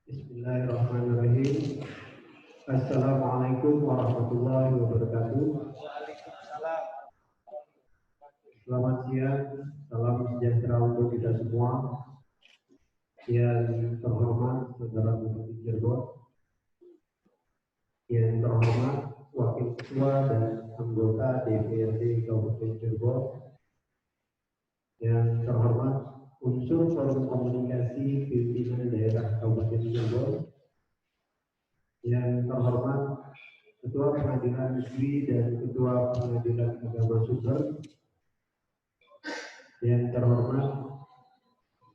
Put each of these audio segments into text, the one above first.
Bismillahirrahmanirrahim. Assalamualaikum warahmatullahi wabarakatuh. Waalaikumsalam. Selamat siang, salam sejahtera untuk kita semua. Yang terhormat Saudara Bupati Cirebon, yang terhormat Wakil Ketua dan anggota DPRD Kabupaten Cirebon, yang terhormat unsur forum komunikasi pimpinan daerah Kabupaten Cirebon, yang terhormat Ketua Pengadilan Negeri dan Ketua Pengadilan Agama Sumber, yang terhormat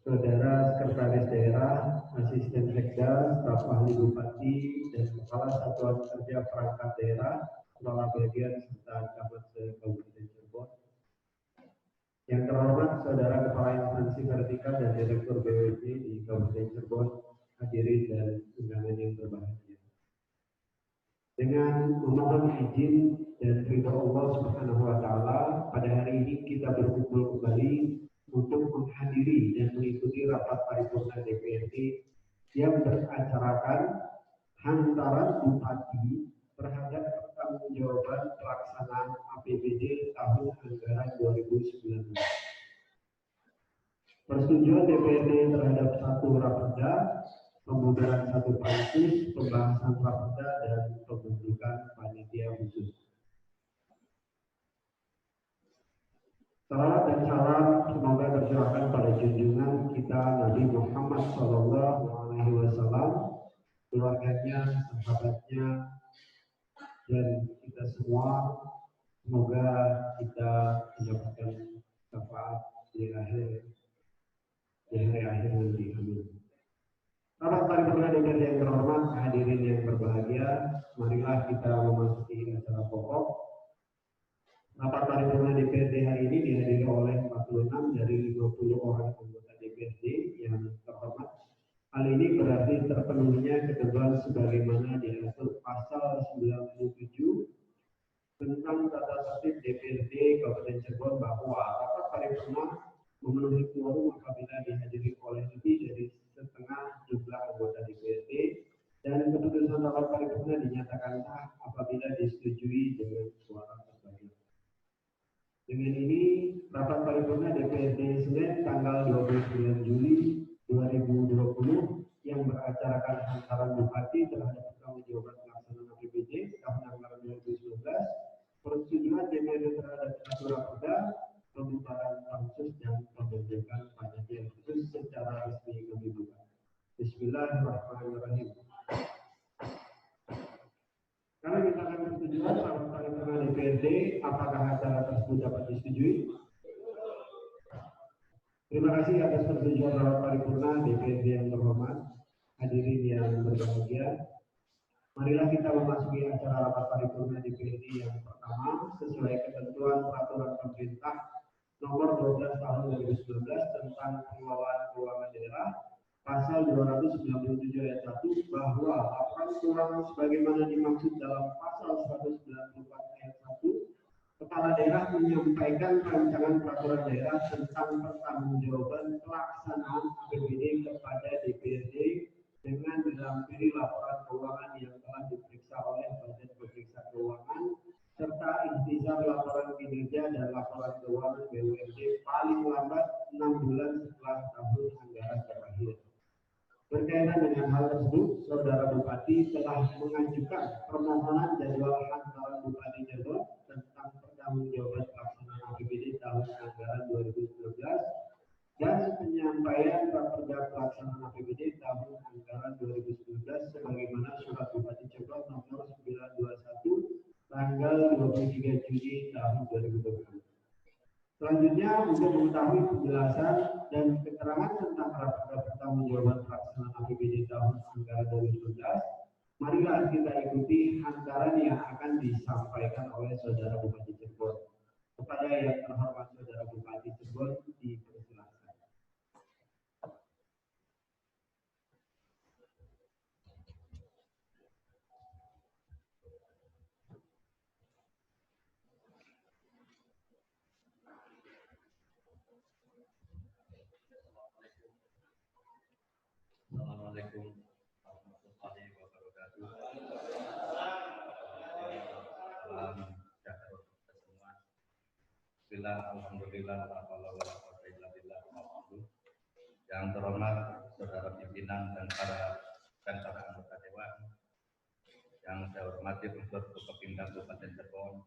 Saudara Sekretaris Daerah, Asisten Sekda, Staf Ahli Bupati, dan Kepala Satuan Kerja Perangkat Daerah, Kepala Bagian serta Camat se-Kabupaten Cirebon. Yang terhormat Saudara Kepala Instansi Vertikal dan Direktur BWD di Kabupaten Cirebon, hadirin dan undangan yang berbahagia. Dengan memohon izin dan ridha Allah Subhanahu wa taala, pada hari ini kita berkumpul kembali untuk menghadiri dan mengikuti rapat paripurna DPRD yang beracarakan hantaran Bupati terhadap pertanggungjawaban pelaksanaan APBD tahun anggaran 2019. Persetujuan DPRD terhadap satu raperda, pembubaran satu pansus, pembahasan raperda, dan pembentukan panitia khusus. Salawat dan salam semoga tercurahkan pada junjungan kita Nabi Muhammad SAW, keluarganya, sahabatnya, dan kita semua. Semoga kita mendapatkan syafaat di hari akhir nanti. Amin. Rapat paripurna DPRD yang terhormat, hadirin yang berbahagia, marilah kita memasuki acara pokok. Rapat paripurna DPRD hari ini dihadiri oleh 46 dari 50 orang anggota DPRD yang terhormat. Hal ini berarti terpenuhinya ketentuan sebagaimana diatur pasal 97 tentang tata tertib DPRD Kabupaten Cirebon bahwa rapat paripurna memenuhi quorum apabila dihadiri oleh lebih dari setengah jumlah anggota DPRD, dan keputusan rapat paripurna dinyatakan sah apabila disetujui dengan suara terbanyak. Dengan ini, rapat paripurna DPRD Senin tanggal 29 Juli 2020 yang beracarakan hantaran Bupati terhadap pertanggungjawaban pelaksanaan APBD tahun anggaran 2019, persetujuan DPRD terhadap satu raperda, pembubaran pansus, dan pembentukan panitia khusus secara resmi kami buka. Bismillahirrahmanirrahim. Karena kita akan persetujuan rapat paripurna DPRD, apakah acara tersebut dapat disetujui? Terima kasih atas persetujuan rapat paripurna DPRD yang terhormat, hadirin yang berbahagia. Marilah kita memasuki acara rapat paripurna DPRD yang pertama sesuai ketentuan peraturan pemerintah nomor 12 tahun 2019 tentang pengelolaan keuangan daerah pasal 297 ayat 1 bahwa laporan keuangan sebagaimana dimaksud dalam pasal 194 ayat 1, Kepala Daerah menyampaikan rancangan peraturan daerah tentang pertanggungjawaban pelaksanaan APBD kepada DPRD dengan dilampiri laporan keuangan yang telah diperiksa oleh Badan Pemeriksa Keuangan serta intisar laporan kinerja dan laporan keuangan BUMD paling lambat 6 bulan setelah tahun anggaran berakhir. Berkaitan dengan hal tersebut, Saudara Bupati telah mengajukan permohonan jadwal hantaran Bupati Cirebon tentang pertanggungjawaban pelaksanaan APBD tahun anggaran 2019 dan penyampaian raperda pelaksanaan APBD tahun anggaran 2019 sebagaimana Surat Bupati Cirebon nomor 921 tanggal 23 Juni tahun 2020. Selanjutnya, untuk mengetahui penjelasan dan keterangan tentang raperda pertanggungjawaban pelaksanaan APBD tahun anggaran 2019, marilah kita ikuti hantaran yang akan disampaikan oleh Saudara Bupati Cirebon. Kepada yang terhormat Saudara Bupati Cirebon, dipersilakan. Assalamualaikum warahmatullahi wabarakatuh. Salam sejahtera kita semua. Bismillah, alhamdulillah, yang terhormat saudara pimpinan dan para anggota dewan, yang saya hormati unsur Kopimda Kabupaten Cirebon,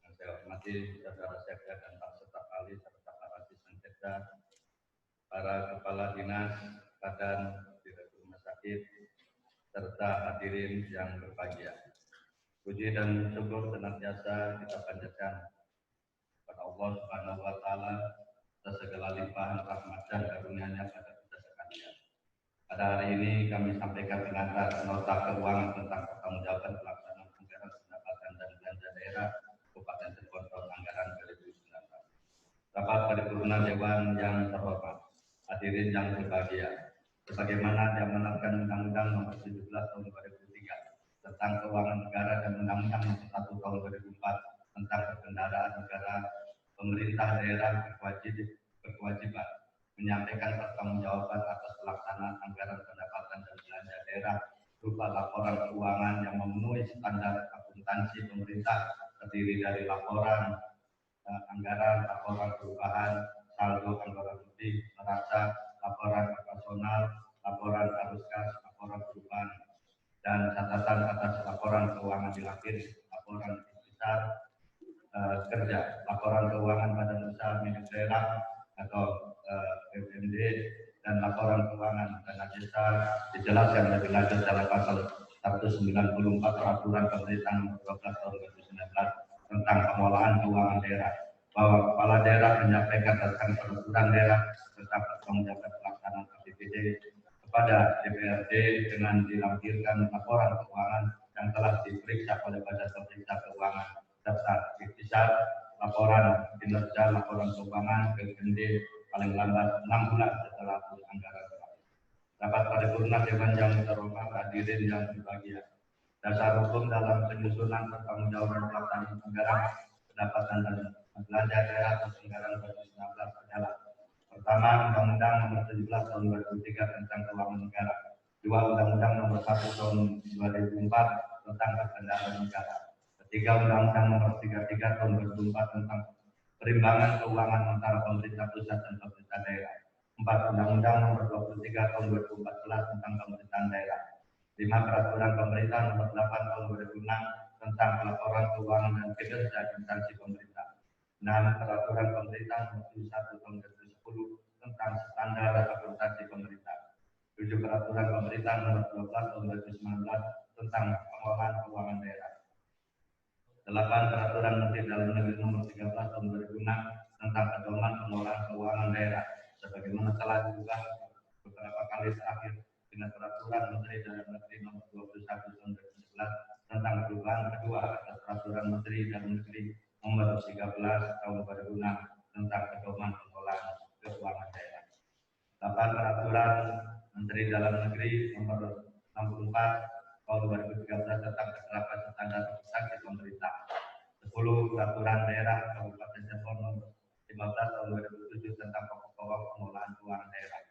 yang saya hormati saudara sekda dan para staf ahli serta para asisten sekda, para kepala dinas, badan, direktur rumah sakit, serta hadirin yang berbahagia. Puji dan syukur senantiasa kita panjatkan kepada Allah Subhanahu wa taala atas segala limpahan rahmat dan karunia-Nya pada kita sekalian. Pada hari ini kami sampaikan pengantar nota keuangan tentang pertanggungjawaban pelaksanaan anggaran pendapatan dan belanja daerah Kabupaten Cirebon tahun anggaran 2019. Rapat paripurna Dewan yang terhormat, hadirin yang berbahagia, sebagaimana diamanatkan Undang-Undang Nomor 17 Tahun 2003 tentang Keuangan Negara dan Undang-Undang Nomor 1 Tahun 2004 tentang Perbendaharaan Negara, pemerintah daerah berkewajiban menyampaikan pertanggungjawaban atas pelaksanaan anggaran pendapatan dan belanja daerah berupa laporan keuangan yang memenuhi standar akuntansi pemerintah, terdiri dari laporan anggaran, laporan perubahan, saldo anggaran lebih, neraca, laporan operasional, laporan arus kas, laporan perubahan, dan catatan atas laporan keuangan dilampir, laporan besar kerja, laporan keuangan badan usaha milik daerah atau BUMD, dan laporan keuangan dana desa dijelaskan lebih lanjut dalam pasal 194 Peraturan Pemerintah Nomor 12 Tahun 2019 tentang pengelolaan keuangan daerah, bahwa kepala daerah menyampaikan tentang peraturan daerah tentang pertanggungjawaban pelaksanaan APBD kepada DPRD dengan dilampirkan laporan keuangan yang telah diperiksa oleh Badan Pemeriksa Keuangan serta ikhtisar laporan kinerja laporan keuangan BUMD paling lambat 6 bulan setelah anggaran berakhir. Rapat paripurna Dewan yang terhormat, hadirin yang berbahagia. Dasar hukum dalam penyusunan pertanggungjawaban pelaksanaan anggaran pendapatan dan belanja daerah tahun anggaran 2019 adalah: pertama, Undang-Undang Nomor 17 Tahun 2003 tentang Keuangan Negara. Dua, Undang-Undang Nomor 1 Tahun 2004 tentang Perbendaharaan Negara. Ketiga, Undang-Undang Nomor 33 Tahun 2004 tentang perimbangan keuangan antara pemerintah pusat dan pemerintah daerah. 4, Undang-Undang Nomor 23 Tahun 2014 tentang pemerintahan daerah. 5, Peraturan Pemerintah Nomor 8 Tahun 2006 tentang pelaporan keuangan dan kinerja instansi pemerintah. 6, Peraturan Pemerintah Nomor 71 Tahun 2010 tentang standar akuntansi pemerintah. 7, Peraturan Pemerintah Nomor 12 Tahun 2019 tentang pengelolaan keuangan daerah. 8, Peraturan Menteri Dalam Negeri Nomor 13 Tahun 2006 tentang pedoman pengelolaan keuangan daerah, sebagaimana telah diubah beberapa kali terakhir dengan Peraturan Menteri Dalam Negeri Nomor 21 Tahun 2011 tentang perubahan kedua atas Peraturan Menteri Dalam Negeri Nomor 13 Tahun 2006 tentang pedoman pengelolaan keuangan daerah. 8, Peraturan nomor 64 tahun 2013 tentang penerapan standar instansi pemerintah. 10 peraturan daerah Kabupaten Cirebon nomor 15 tahun 2007 tentang pokok-pokok pengelolaan keuangan daerah.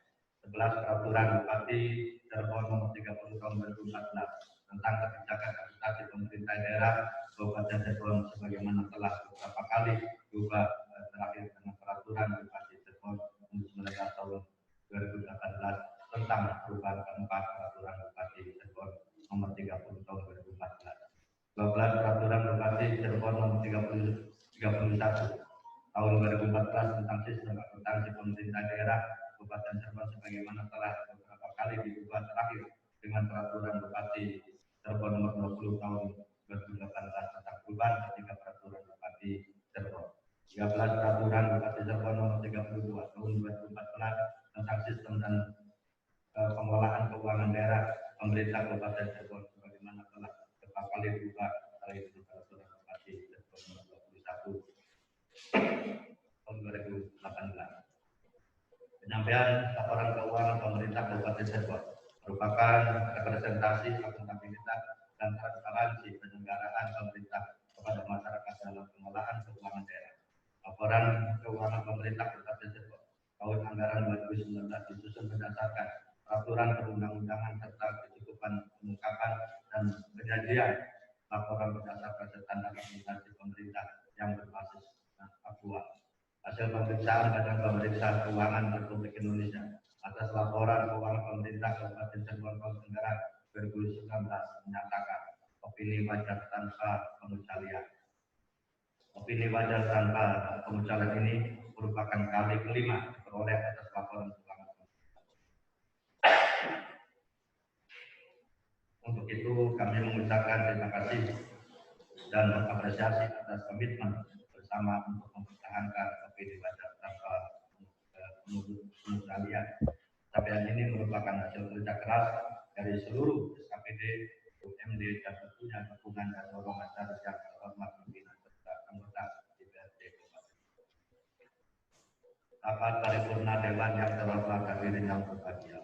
11 peraturan Bupati Cirebon nomor 30 tahun 2014 tentang kebijakan administrasi pemerintah daerah Kabupaten Cirebon sebagaimana telah beberapa kali diubah terakhir dengan peraturan Bupati Cirebon nomor 19 tahun 2018 tentang perubahan keempat peraturan Bupati Cirebon nomor 30 tahun 2014. 12 peraturan Bupati Cirebon nomor 31 tahun 2014 tentang sistem akuntansi pemerintah daerah Kabupaten Cirebon sebagaimana telah beberapa kali diubah terakhir dengan peraturan Bupati Cirebon nomor 20 tahun 2018 tentang perubahan ketiga peraturan Bupati Cirebon. 13 peraturan Bupati Cirebon nomor 32 tahun 2014 tentang sistem dan pengelolaan keuangan daerah pemerintah Kabupaten Cirebon sebagaimana telah beberapa kali diubah terakhir dengan peraturan Bupati Cirebon nomor 21 tahun 2018. Penyampaian laporan keuangan pemerintah Kabupaten Cirebon merupakan representasi akuntabilitas dan transparansi penyelenggaraan pemerintah kepada masyarakat dalam pengelolaan keuangan daerah. Laporan keuangan pemerintah Kabupaten Cirebon tahun anggaran 2019 disusun berdasarkan peraturan perundang-undangan serta kecukupan pengungkapan dan penyajian laporan berdasarkan standar administrasi pemerintah yang berbasis aktual. Hasil pemeriksaan Badan Pemeriksa Keuangan Republik Indonesia atas laporan keuangan pemerintah Kabupaten Cirebon tahun anggaran 2019 menyatakan opini wajar tanpa pengecualian. Opini wajar tanpa pengecualian ini merupakan kali kelima diperoleh atas laporan keuangan pemerintah. Untuk itu kami mengucapkan terima kasih dan mengapresiasi atas komitmen bersama untuk mempertahankan opini wajar tanpa pengecualian. Capaian ini merupakan hasil kerja keras dari seluruh SKPD, UMD dan tentunya dukungan dan dorongan dari yang terhormat pimpinan serta anggota DPRD Kabupaten. Rapat paripurna Dewan yang terhormat hadirin yang berbahagia.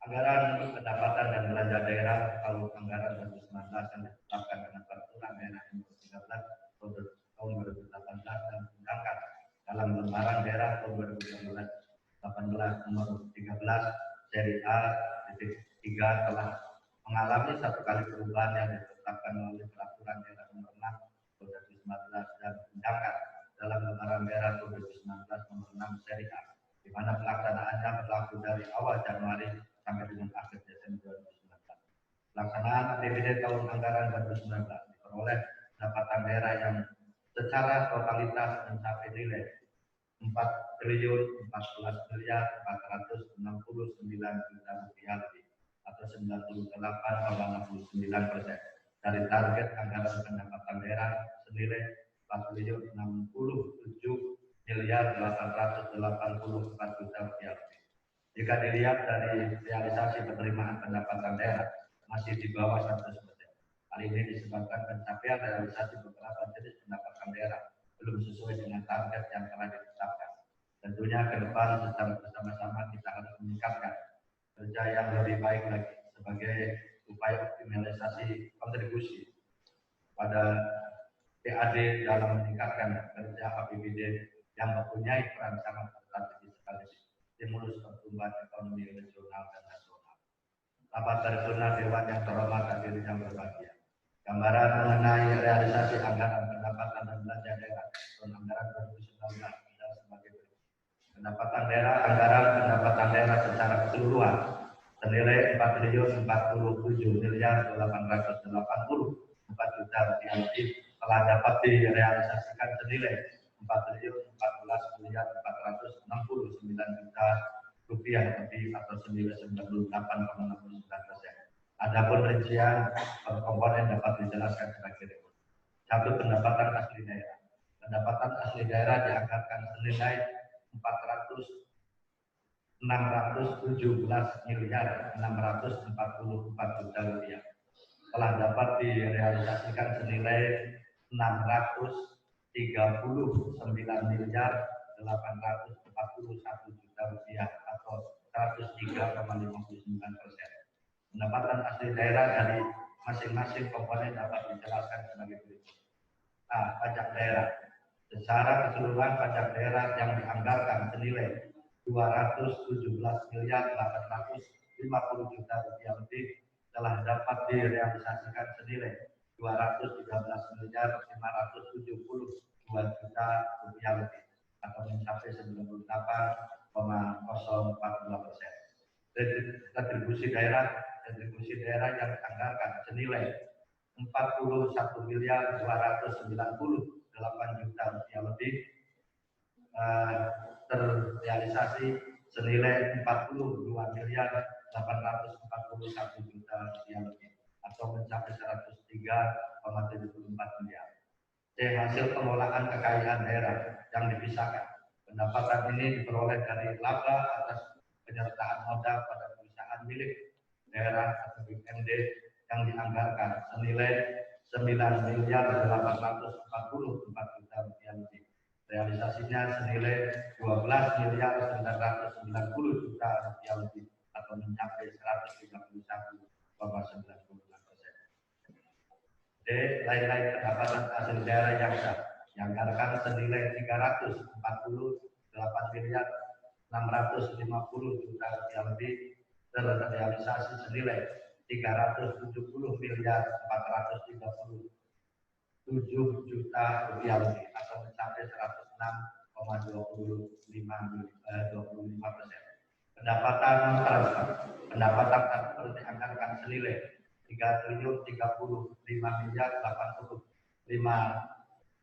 Anggaran pendapatan dan belanja daerah tahun anggaran 2019 yang ditetapkan dengan peraturan daerah nomor 13 tahun 2018 dan diundangkan dalam lembaran daerah tahun 2018 nomor 13 seri A titik 3 telah mengalami satu kali perubahan yang ditetapkan melalui peraturan daerah nomor 6 tahun 2019 dan diundangkan dalam lembaran daerah tahun 2019 nomor 6 seri A, di mana pelaksanaannya berlaku dari awal Januari sampai dengan akhir Desember 2019. Pelaksanaan APBD tahun anggaran 2019 diperoleh pendapatan daerah yang secara totalitas mencapai nilai 4.014.469 juta rupiah lebih atau 98,69% dari target anggaran pendapatan daerah senilai 4.067.884 juta rupiah lebih. Jika dilihat dari realisasi penerimaan pendapatan daerah masih di bawah 100%. Hal ini disebabkan pencapaian realisasi beberapa jenis pendapatan daerah belum sesuai dengan target yang telah ditetapkan. Tentunya ke depan secara bersama-sama kita harus meningkatkan kerja yang lebih baik lagi sebagai upaya optimalisasi kontribusi pada PAD dalam meningkatkan kerja APBD yang mempunyai peran sangat strategis sekaligus stimulus pertumbuhan ekonomi regional dan nasional. Rapat paripurna Dewan yang terhormat hadirin yang berbahagia. Gambaran mengenai realisasi anggaran pendapatan dan belanja daerah tahun anggaran 2019 adalah sebagai berikut. Pendapatan daerah, anggaran pendapatan daerah secara keseluruhan senilai 4.047.884 juta rupiah lebih telah dapat direalisasikan senilai 4.014.469 juta rupiah lebih atau senilai 98,69%. Adapun rincian per komponen dapat dijelaskan sebagai berikut. 1. Pendapatan asli daerah. Pendapatan asli daerah dianggarkan senilai 417.644 juta rupiah. Telah dapat direalisasikan senilai 639.841 juta juta rupiah atau 103,59%. Pendapatan asli daerah dari masing-masing komponen dapat dijelaskan sebagai berikut. A. Pajak daerah. Secara keseluruhan pajak daerah yang dianggarkan senilai 217.850 juta rupiah lebih telah dapat direalisasikan senilai 213.572 juta rupiah lebih atau mencapai 98,042%. Retribusi daerah yang dianggarkan senilai 41.298 juta rupiah lebih terrealisasi senilai 42.841 juta rupiah lebih atau mencapai 103,74 miliar. C. Hasil pengolahan kekayaan daerah yang dipisahkan. Pendapatan ini diperoleh dari laba atas penyertaan modal pada perusahaan milik daerah atau BUMD yang dianggarkan senilai 9.844 juta rupiah lebih. Realisasinya senilai 12.990 juta rupiah lebih atau mencapai 131,96%. D. Lain-lain pendapatan asli daerah yang sah dianggarkan senilai 348.650 juta rupiah lebih terrealisasi senilai 370.437 juta rupiah lebih atau mencapai 106,25%. Pendapatan transfer dianggarkan senilai 3.035.085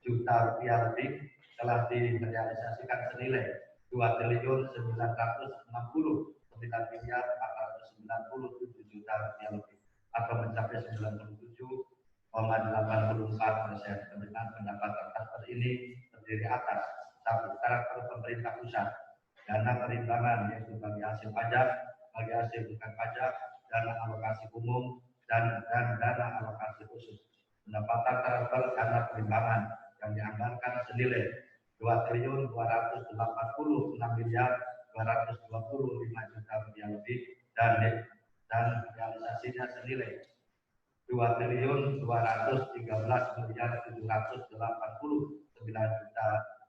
juta rupiah lebih telah direalisasikan senilai 2.969.497 juta rupiah lebih atau mencapai 97,84%. Dengan pendapatan transfer ini terdiri atas satu, karakter pemerintah pusat, dana perimbangan yaitu bagi hasil pajak, bagi hasil bukan pajak, dana alokasi umum dan dana alokasi khusus. Pendapatan transfer dana perimbangan yang dianggarkan senilai 2.286.225 juta rupiah lebih dan realisasinya senilai 2.213.789 juta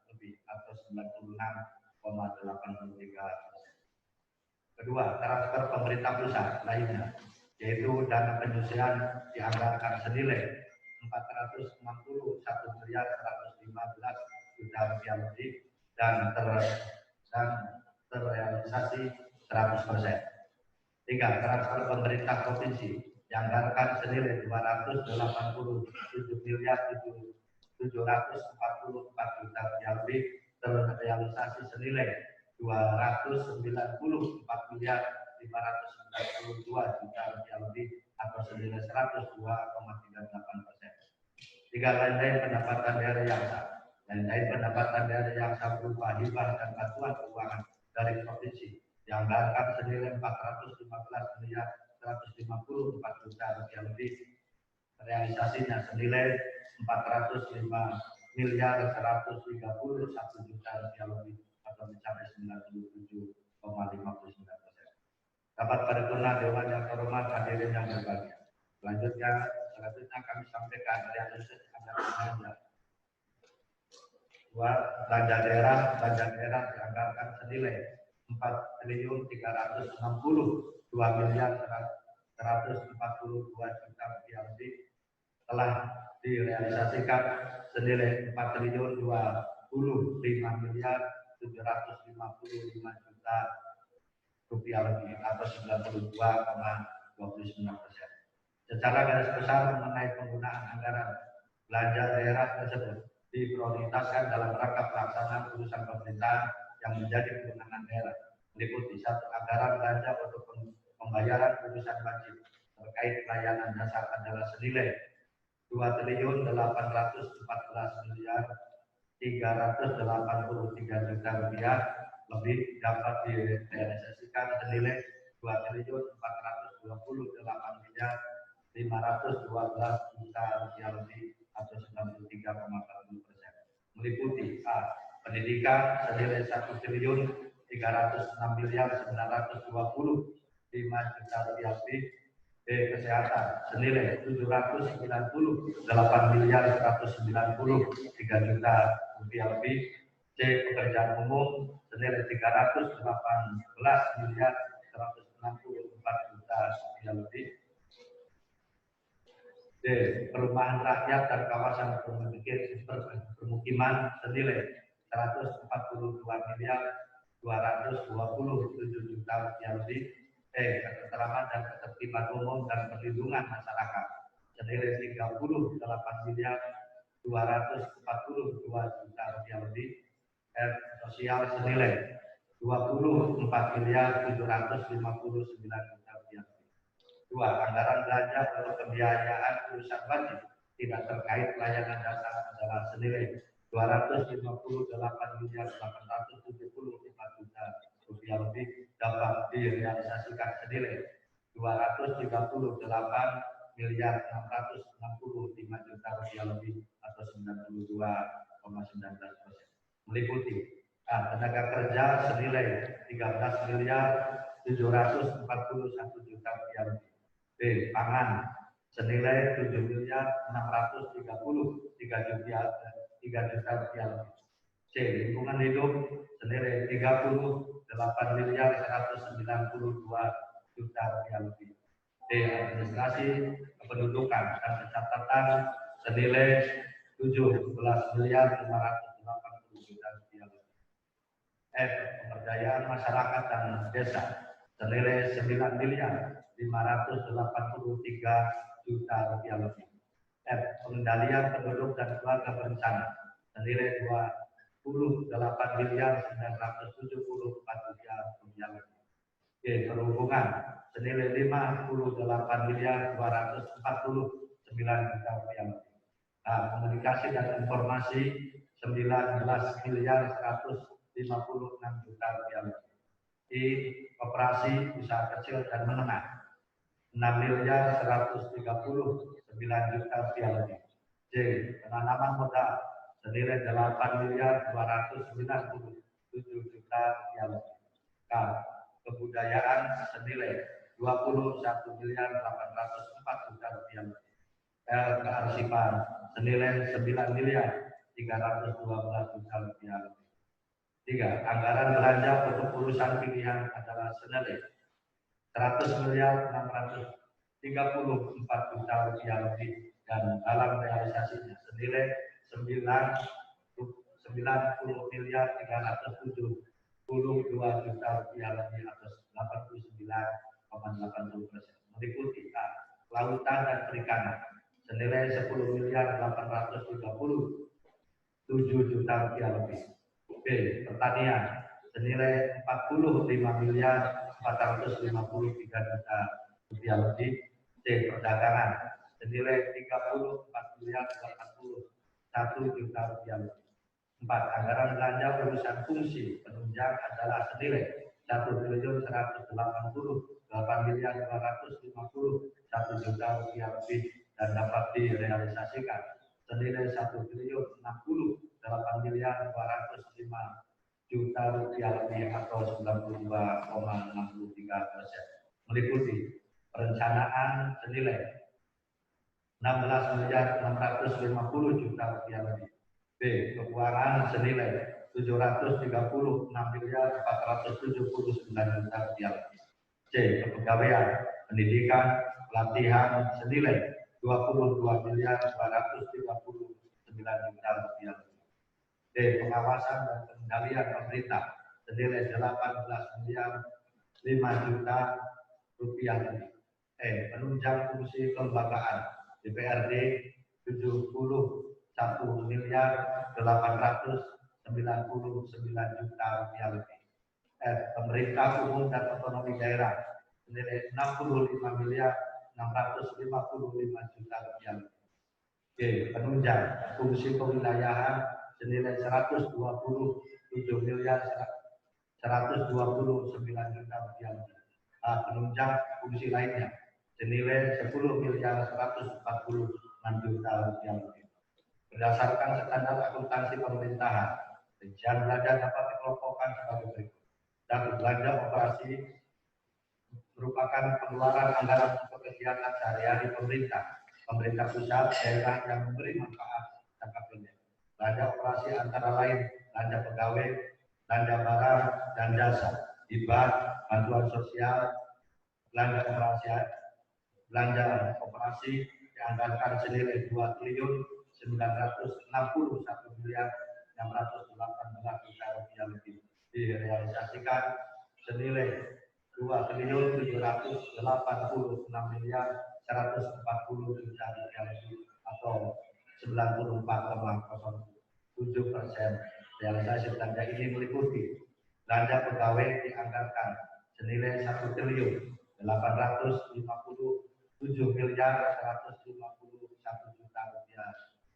lebih atau 96,83%. Kedua, transfer pemerintah pusat lainnya yaitu dana penyusian dianggarkan senilai 461.115 juta rupiah lebih dan terrealisasi 100%. Tiga, transfer pemerintah provinsi dianggarkan senilai 287.744 juta rupiah lebih terrealisasi senilai 294.592 juta rupiah lebih atau senilai 102,38%. Tiga, lain-lain pendapatan daerah yang sah. Lain-lain pendapatan daerah yang sah berupa hibah dan bantuan keuangan dari provinsi dianggarkan senilai 414.154 juta rupiah lebih. Realisasinya senilai 405.131 juta rupiah lebih atau mencapai 97,59%. Rapat paripurna Dewan yang terhormat hadirin yang berbahagia. Selanjutnya kami sampaikan realisasi anggaran belanja. Belanja daerah dianggarkan senilai 4.362.142 juta rupiah lebih telah direalisasikan senilai 4.025.755 juta rupiah lebih atau 92,29%. Secara garis besar mengenai penggunaan anggaran belanja daerah tersebut diprioritaskan dalam rangka pelaksanaan urusan pemerintahan yang menjadi kewenangan daerah, meliputi satu, anggaran belanja untuk pembayaran urusan wajib terkait pelayanan jasa adalah senilai 2.014.383 juta rupiah lebih dapat direalisasikan senilai 2.428.512 juta rupiah lebih atau 93,40%. Meliputi A. Pendidikan senilai 1.300.000 306 miliar 925 juta rupiah lebih. B. Kesehatan senilai 798 miliar 193 juta rupiah lebih. C. Pekerjaan umum senilai 318 miliar 164 juta rupiah lebih. D. Perumahan rakyat dan kawasan permukiman senilai 142 miliar 227 juta rupiah lebih. E. Ketentraman dan ketertiban umum dan perlindungan masyarakat senilai 38 miliar 242 juta rupiah lebih. F. Sosial senilai 24 miliar 759 juta rupiah lebih. 2. Anggaran belanja untuk pembiayaan urusan wajib tidak terkait layanan dasar adalah senilai 258 miliar 874 juta rupiah lebih dapat direalisasikan senilai 238 miliar 665 juta rupiah lebih atau 92,19%. Meliputi A. Tenaga kerja senilai 13 miliar 741 juta rupiah lebih. B. Pangan senilai 7 miliar 633 juta rupiah lebih. C. Lingkungan hidup senilai 38 miliar 192 juta rupiah lebih. D. Administrasi kependudukan dan pencatatan senilai 17 miliar 580 juta rupiah lebih. F. Pemberdayaan masyarakat dan desa senilai 9 miliar 583 juta rupiah lebih. F. Pengendalian penduduk dan keluarga berencana senilai 28 miliar 974 juta rupiah lebih. G. Perhubungan senilai 58 miliar 249 juta rupiah lebih. A. Komunikasi dan informasi 19 miliar 156 juta rupiah lebih. I. Koperasi usaha kecil dan menengah 6 miliar 139 juta rupiah lebih. J. Penanaman modal senilai 8 miliar 297 juta rupiah lebih. K. Kebudayaan senilai 21 miliar 804 juta rupiah lebih. L. Kearsipan senilai 9 miliar 312 juta rupiah lebih. 3. Anggaran belanja untuk urusan pilihan adalah senilai 100 miliar 634 juta rupiah lebih dan dalam realisasinya senilai 90 miliar 372 juta rupiah lebih atau 89,80%. Meliputi A. Kelautan dan perikanan senilai 10 miliar 837 juta rupiah lebih. B. Pertanian senilai 45 miliar 453 juta rupiah lebih. C. Perdagangan senilai 34 miliar 81 juta rupiah lebih. 4. Anggaran belanja urusan fungsi penunjang adalah senilai 1.188 miliar 251 juta rupiah lebih dan dapat direalisasikan senilai 1.060 miliar 205 juta rupiah lebih atau 92,63%. Meliputi perencanaan senilai 16 miliar 650 juta rupiah lebih. B. Keuangan senilai 736 miliar 479 juta rupiah lebih. C. Kepegawaian pendidikan pelatihan senilai 22 miliar 239 juta rupiah lebih. D. Pengawasan dan pengendalian pemerintah senilai 18 miliar 5 juta rupiah lebih. E. Penunjang fungsi kelembagaan DPRD 71 miliar 899 juta rupiah lebih. F. Pemerintah umum dan otonomi daerah senilai 65 miliar 655 juta rupiah lebih. G. Penunjang fungsi kewilayahan senilai 127 miliar 129 juta rupiah lebih. A. Penunjang fungsi lainnya senilai 10 miliar 146 juta rupiah lebih. Berdasarkan standar akuntansi pemerintahan, rincian belanja dapat dikelompokkan sebagai berikut. dan belanja operasi merupakan pengeluaran anggaran untuk kegiatan sehari-hari pemerintah pusat, daerah yang memberi manfaat jangka pendek. Belanja operasi antara lain belanja pegawai, belanja barang dan jasa, hibah, bantuan sosial, belanja operasi dianggarkan senilai 2.961.618 juta lebih, direalisasikan senilai 2.786.140 juta lebih atau 94,07%. Realisasi belanja ini meliputi belanja pegawai dianggarkan senilai 1.857.151 juta rupiah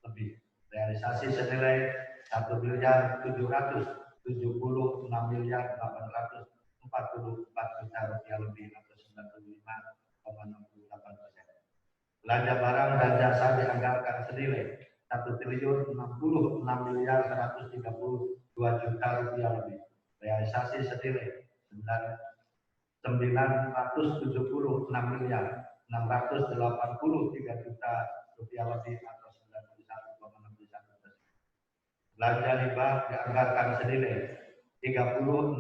lebih. Realisasi senilai 1.776.844 juta rupiah lebih atau 95,68%. Belanja barang dan jasa dianggarkan senilai 1.066.132 juta rupiah lebih. Realisasi senilai 976.683 juta rupiah lebih atau 91,61%. Belanja hibah dianggarkan senilai 36.201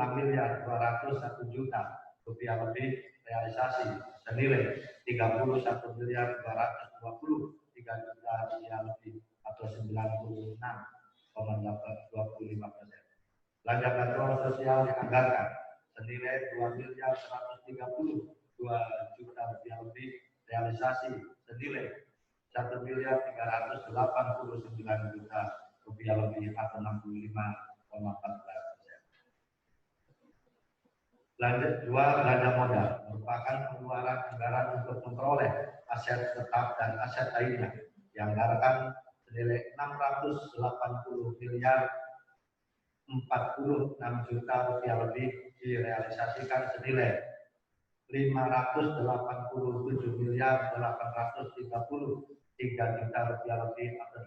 juta rupiah lebih. Realisasi senilai 31.223 juta rupiah lebih atau 96,25%. Belanja bantuan sosial dianggarkan senilai 2.132 juta rupiah lebih. Realisasi senilai 1.389 juta rupiah lebih atau 65,14%. Belanja modal merupakan pengeluaran anggaran untuk memperoleh aset tetap dan aset lainnya dianggarkan senilai 680.046 juta rupiah lebih, direalisasikan senilai 587.833 juta rupiah lebih atau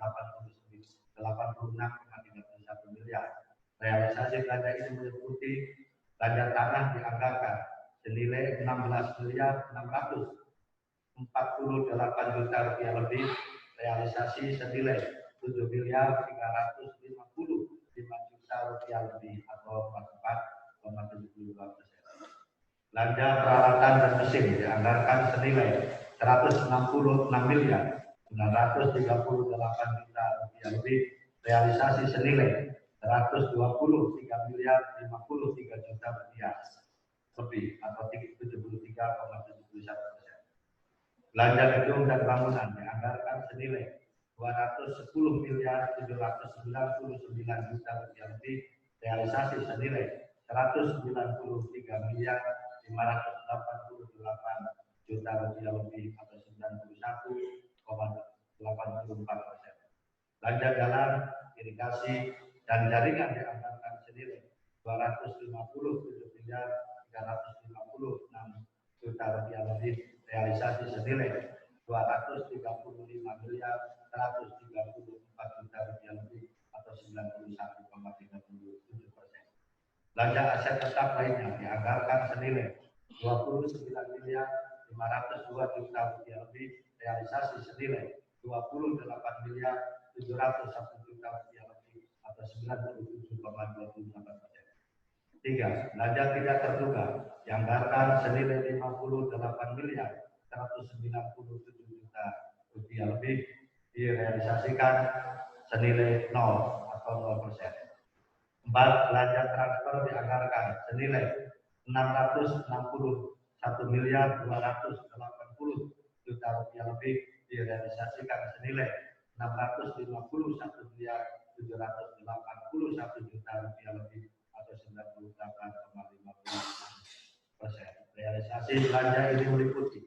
86,31 miliar. Realisasi belanja ini meliputi belanja tanah dianggarkan senilai 16.648 juta rupiah lebih. Realisasi senilai 7.355 juta rupiah lebih atau 44,72%. Belanja peralatan dan mesin dianggarkan senilai 166.938 juta rupiah lebih. Realisasi senilai 123.053 juta rupiah lebih atau 73,71%. Belanja gedung dan bangunan dianggarkan senilai 210.799 juta rupiah lebih. Realisasi senilai 193.588 juta rupiah lebih atau 91,84%. Belanja jalan, irigasi, dan jaringan dianggarkan senilai 257.356 juta rupiah lebih. Realisasi senilai 235.134 juta rupiah lebih atau 91,37%. Belanja aset tetap lainnya dianggarkan senilai 29.502 juta rupiah lebih. Realisasi senilai 28.701 juta rupiah lebih atau 97,28%. 3. Belanja tidak terduga dianggarkan senilai 58.197 juta rupiah lebih, direalisasikan senilai 0 atau 0%. 4. Belanja transfer dianggarkan senilai 661.280 juta rupiah lebih, direalisasikan senilai 651.781 juta rupiah lebih atau 98,50%. Realisasi belanja ini meliputi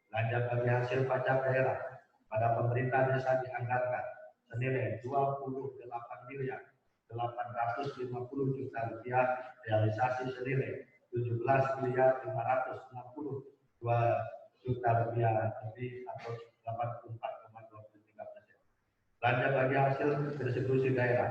belanja bagi hasil pajak daerah pada pemerintah desa dianggarkan senilai 28.850 juta rupiah. Realisasi senilai 17.562 juta rupiah lebih atau 84,23%. Belanja bagi hasil distribusi daerah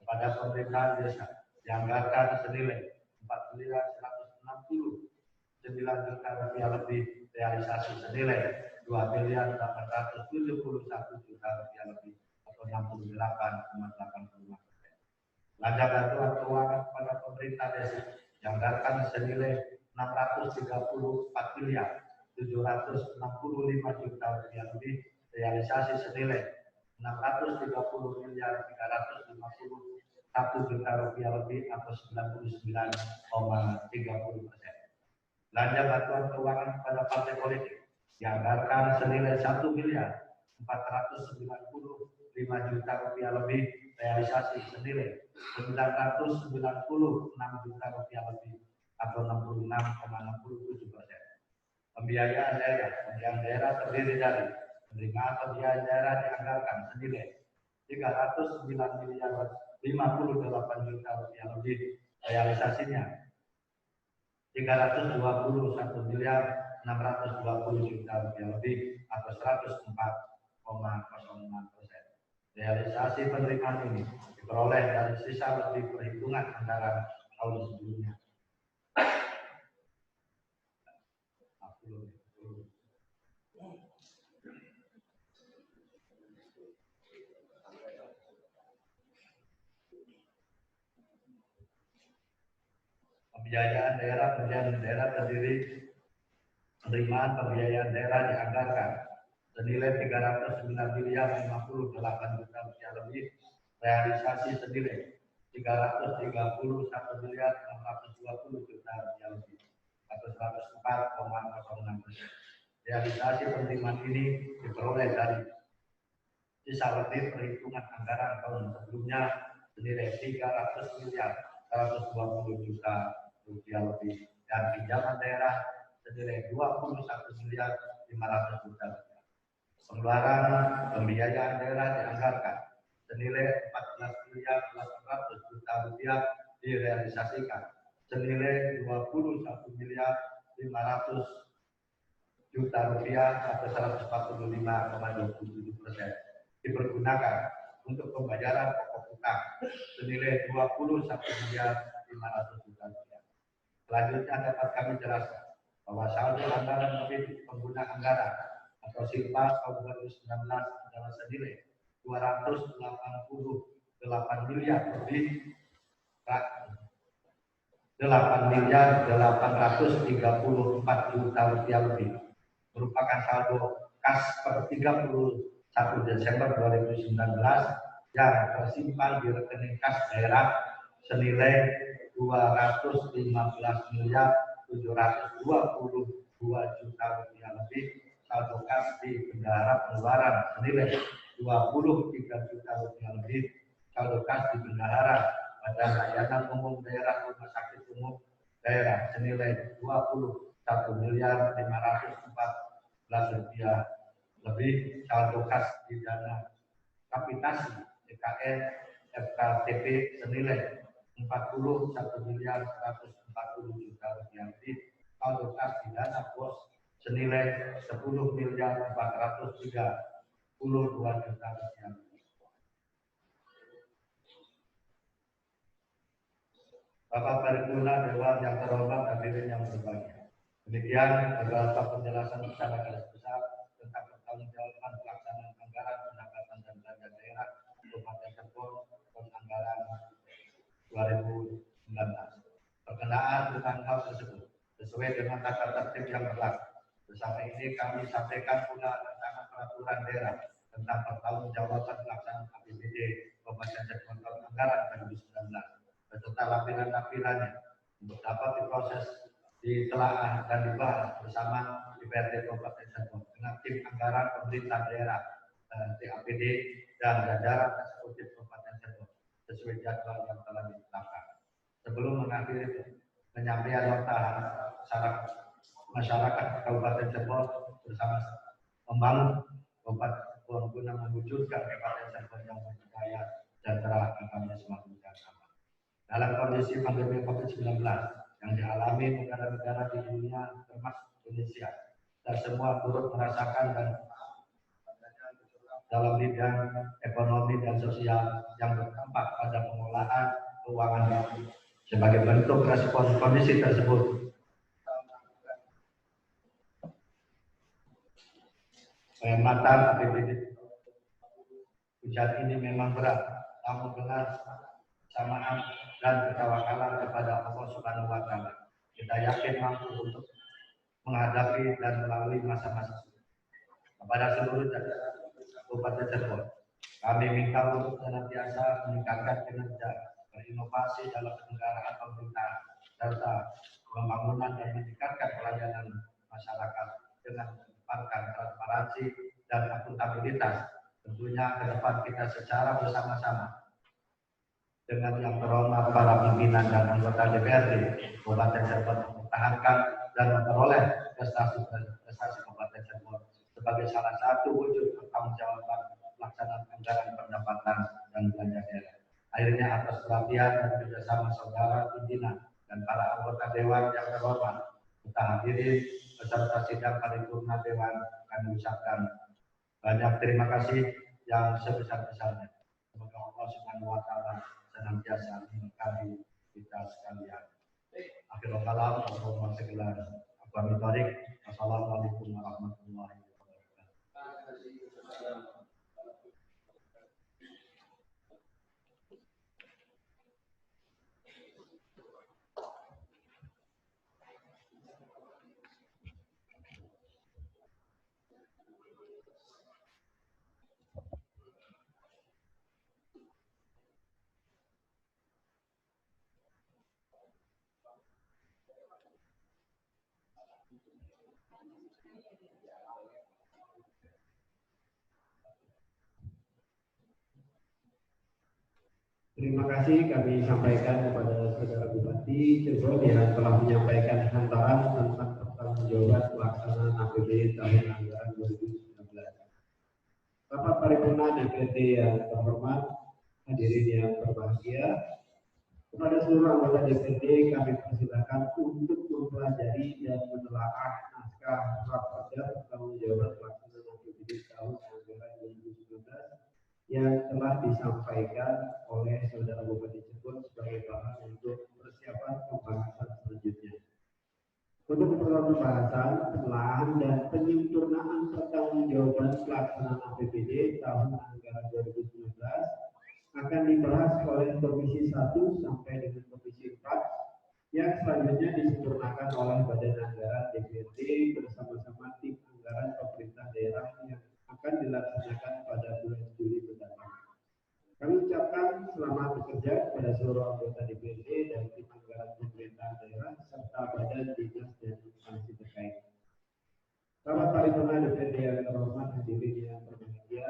pada pemerintahan desa dianggarkan senilai 4.100 juta rupiah lebih, realisasi senilai 2.871 juta rupiah lebih atau 68,85%. Belanja bantuan keuangan kepada pemerintah desa dianggarkan senilai 634.765 juta rupiah lebih, realisasi senilai 630.351 juta rupiah lebih atau 99,30%. Belanja bantuan keuangan kepada partai politik dianggarkan senilai 1.495 juta rupiah lebih, realisasi senilai 996 juta rupiah lebih atau 66,67%. Pembiayaan daerah terdiri dari penerimaan pembiayaan daerah dianggarkan senilai 309.058 juta rupiah lebih, realisasinya 321.620 juta rupiah lebih atau 104,06%. Realisasi penerimaan ini diperoleh dari sisa lebih perhitungan anggaran tahun sebelumnya. Pembiayaan daerah terdiri penerimaan pembiayaan daerah dianggarkan senilai 309.058 juta rupiah lebih, realisasi senilai 331.620 juta rupiah lebih atau 104,06%. Realisasi penerimaan ini diperoleh dari sisa lebih perhitungan anggaran tahun sebelumnya senilai 300.120 juta rupiah lebih dan pinjaman daerah senilai 21.500 juta rupiah. Pengeluaran pembiayaan daerah dianggarkan senilai 14.800 juta rupiah direalisasikan senilai 21.500 juta rupiah atau 145,27% dipergunakan untuk pembayaran pokok utang senilai 21.500 juta rupiah. Selanjutnya dapat kami jelaskan bahwa saldo anggaran lebih pengguna anggaran atau silpa tahun 2019 adalah senilai 288 miliar lebih 8.834 juta rupiah lebih, merupakan saldo kas per 31 Desember 2019 yang tersimpan di rekening kas daerah senilai 215.722 juta rupiah lebih, saldo kas di bendahara pengeluaran senilai 23 juta rupiah lebih, saldo kas di bendahara Badan Layanan Umum Daerah Rumah Sakit Umum Daerah senilai 21.514 rupiah lebih, saldo kas di dana kapitasi DKN FKTP senilai 41.140 juta rupiah lebih, saldo kas di dana BOS senilai 10.432 juta rupiah lebih. Bapak Paripurna Dewan yang terhormat hadirin yang berbahagia. Demikian beberapa penjelasan secara garis besar tentang pertanggungjawaban pelaksanaan anggaran pendapatan dan belanja daerah Kabupaten Cirebon tahun anggaran 2019. Perkenaan tentang hal tersebut sesuai dengan tata tertib yang berlaku. Bersama ini kami sampaikan pula rancangan peraturan daerah tentang pertanggungjawaban pelaksanaan APBD Kabupaten Cirebon tahun anggaran 2019 beserta lampiran-lampirannya untuk dapat diproses, ditelaah dan dibahas bersama DPRD Kabupaten Cirebon dengan tim anggaran pemerintah daerah TAPD dan jajaran eksekutif Kabupaten Cirebon sesuai jadwal yang telah ditetapkan. Sebelum mengakhiri penyampaian nota syarat masyarakat Kabupaten Cirebon bersama membangun Kabupaten Cirebon guna mewujudkan Kabupaten Cirebon yang berdaya dan teragamnya semakin jangka. Dalam kondisi pandemi COVID-19 yang dialami negara-negara di dunia termasuk Indonesia, dan semua turut merasakan dan dalam bidang ekonomi dan sosial yang berdampak pada pengolahan keuangan. Sebagai bentuk respon kondisi tersebut, penghematan APBD ujian ini memang berat, namun dengan kesamaan dan ketawakalan kepada Allah Subhanahu wa Ta'ala, kita yakin mampu untuk menghadapi dan melalui masa-masa sulit. Kepada seluruh jajaran Kabupaten Cirebon, kami minta untuk senantiasa meningkatkan kinerja, berinovasi dalam penyelenggaraan pemerintahan, serta pembangunan dan meningkatkan pelayanan masyarakat dengan mengedepankan transparansi dan akuntabilitas. Tentunya ke depan kita secara bersama-sama dengan yang terhormat para pimpinan dan anggota DPRD Kabupaten Cirebon mempertahankan dan memperoleh prestasi Kabupaten Cirebon sebagai salah satu wujud pertanggungjawaban pelaksanaan anggaran pendapatan dan belanja daerah. Akhirnya atas perhatian dan kerjasama saudara pimpinan dan para anggota Dewan yang terhormat, kita hadirin peserta sidang paripurna Dewan, kami ucapkan banyak terima kasih yang sebesar-besarnya. Semoga Allah Subhanahu wa Ta'ala senantiasa memberkati kita sekalian. Akhirul kalam, Assalamualaikum warahmatullahi wabarakatuh. Terima kasih kami sampaikan kepada Saudara Bupati Cirebon yang telah menyampaikan hantaran tentang pertanggungjawaban pelaksanaan APBD tahun anggaran 2019. Rapat paripurna DPRD yang terhormat, hadirin yang berbahagia, kepada seluruh anggota DPRD kami persilakan untuk mempelajari dan menelaah naskah raperda pertanggungjawaban pelaksanaan APBD tahun anggaran 2019 yang telah disampaikan oleh Saudara Bupati Cirebon sebagai bahan untuk persiapan pembahasan selanjutnya. Untuk keperluan pembahasan, penelaahan dan penyempurnaan pertanggungjawaban pelaksanaan APBD tahun anggaran 2019 akan dibahas oleh Komisi 1 sampai dengan Komisi 4 yang selanjutnya disempurnakan oleh Badan Anggaran DPRD bersama-sama tim anggaran pemerintah daerah yang akan dilaksanakan pada bulan Juli mendatang. Kami ucapkan selamat bekerja kepada seluruh anggota DPRD dan tim anggaran pemerintah daerah serta badan dinas dan instansi terkait. Rapat paripurna DPRD yang terhormat, hadirin yang berbahagia,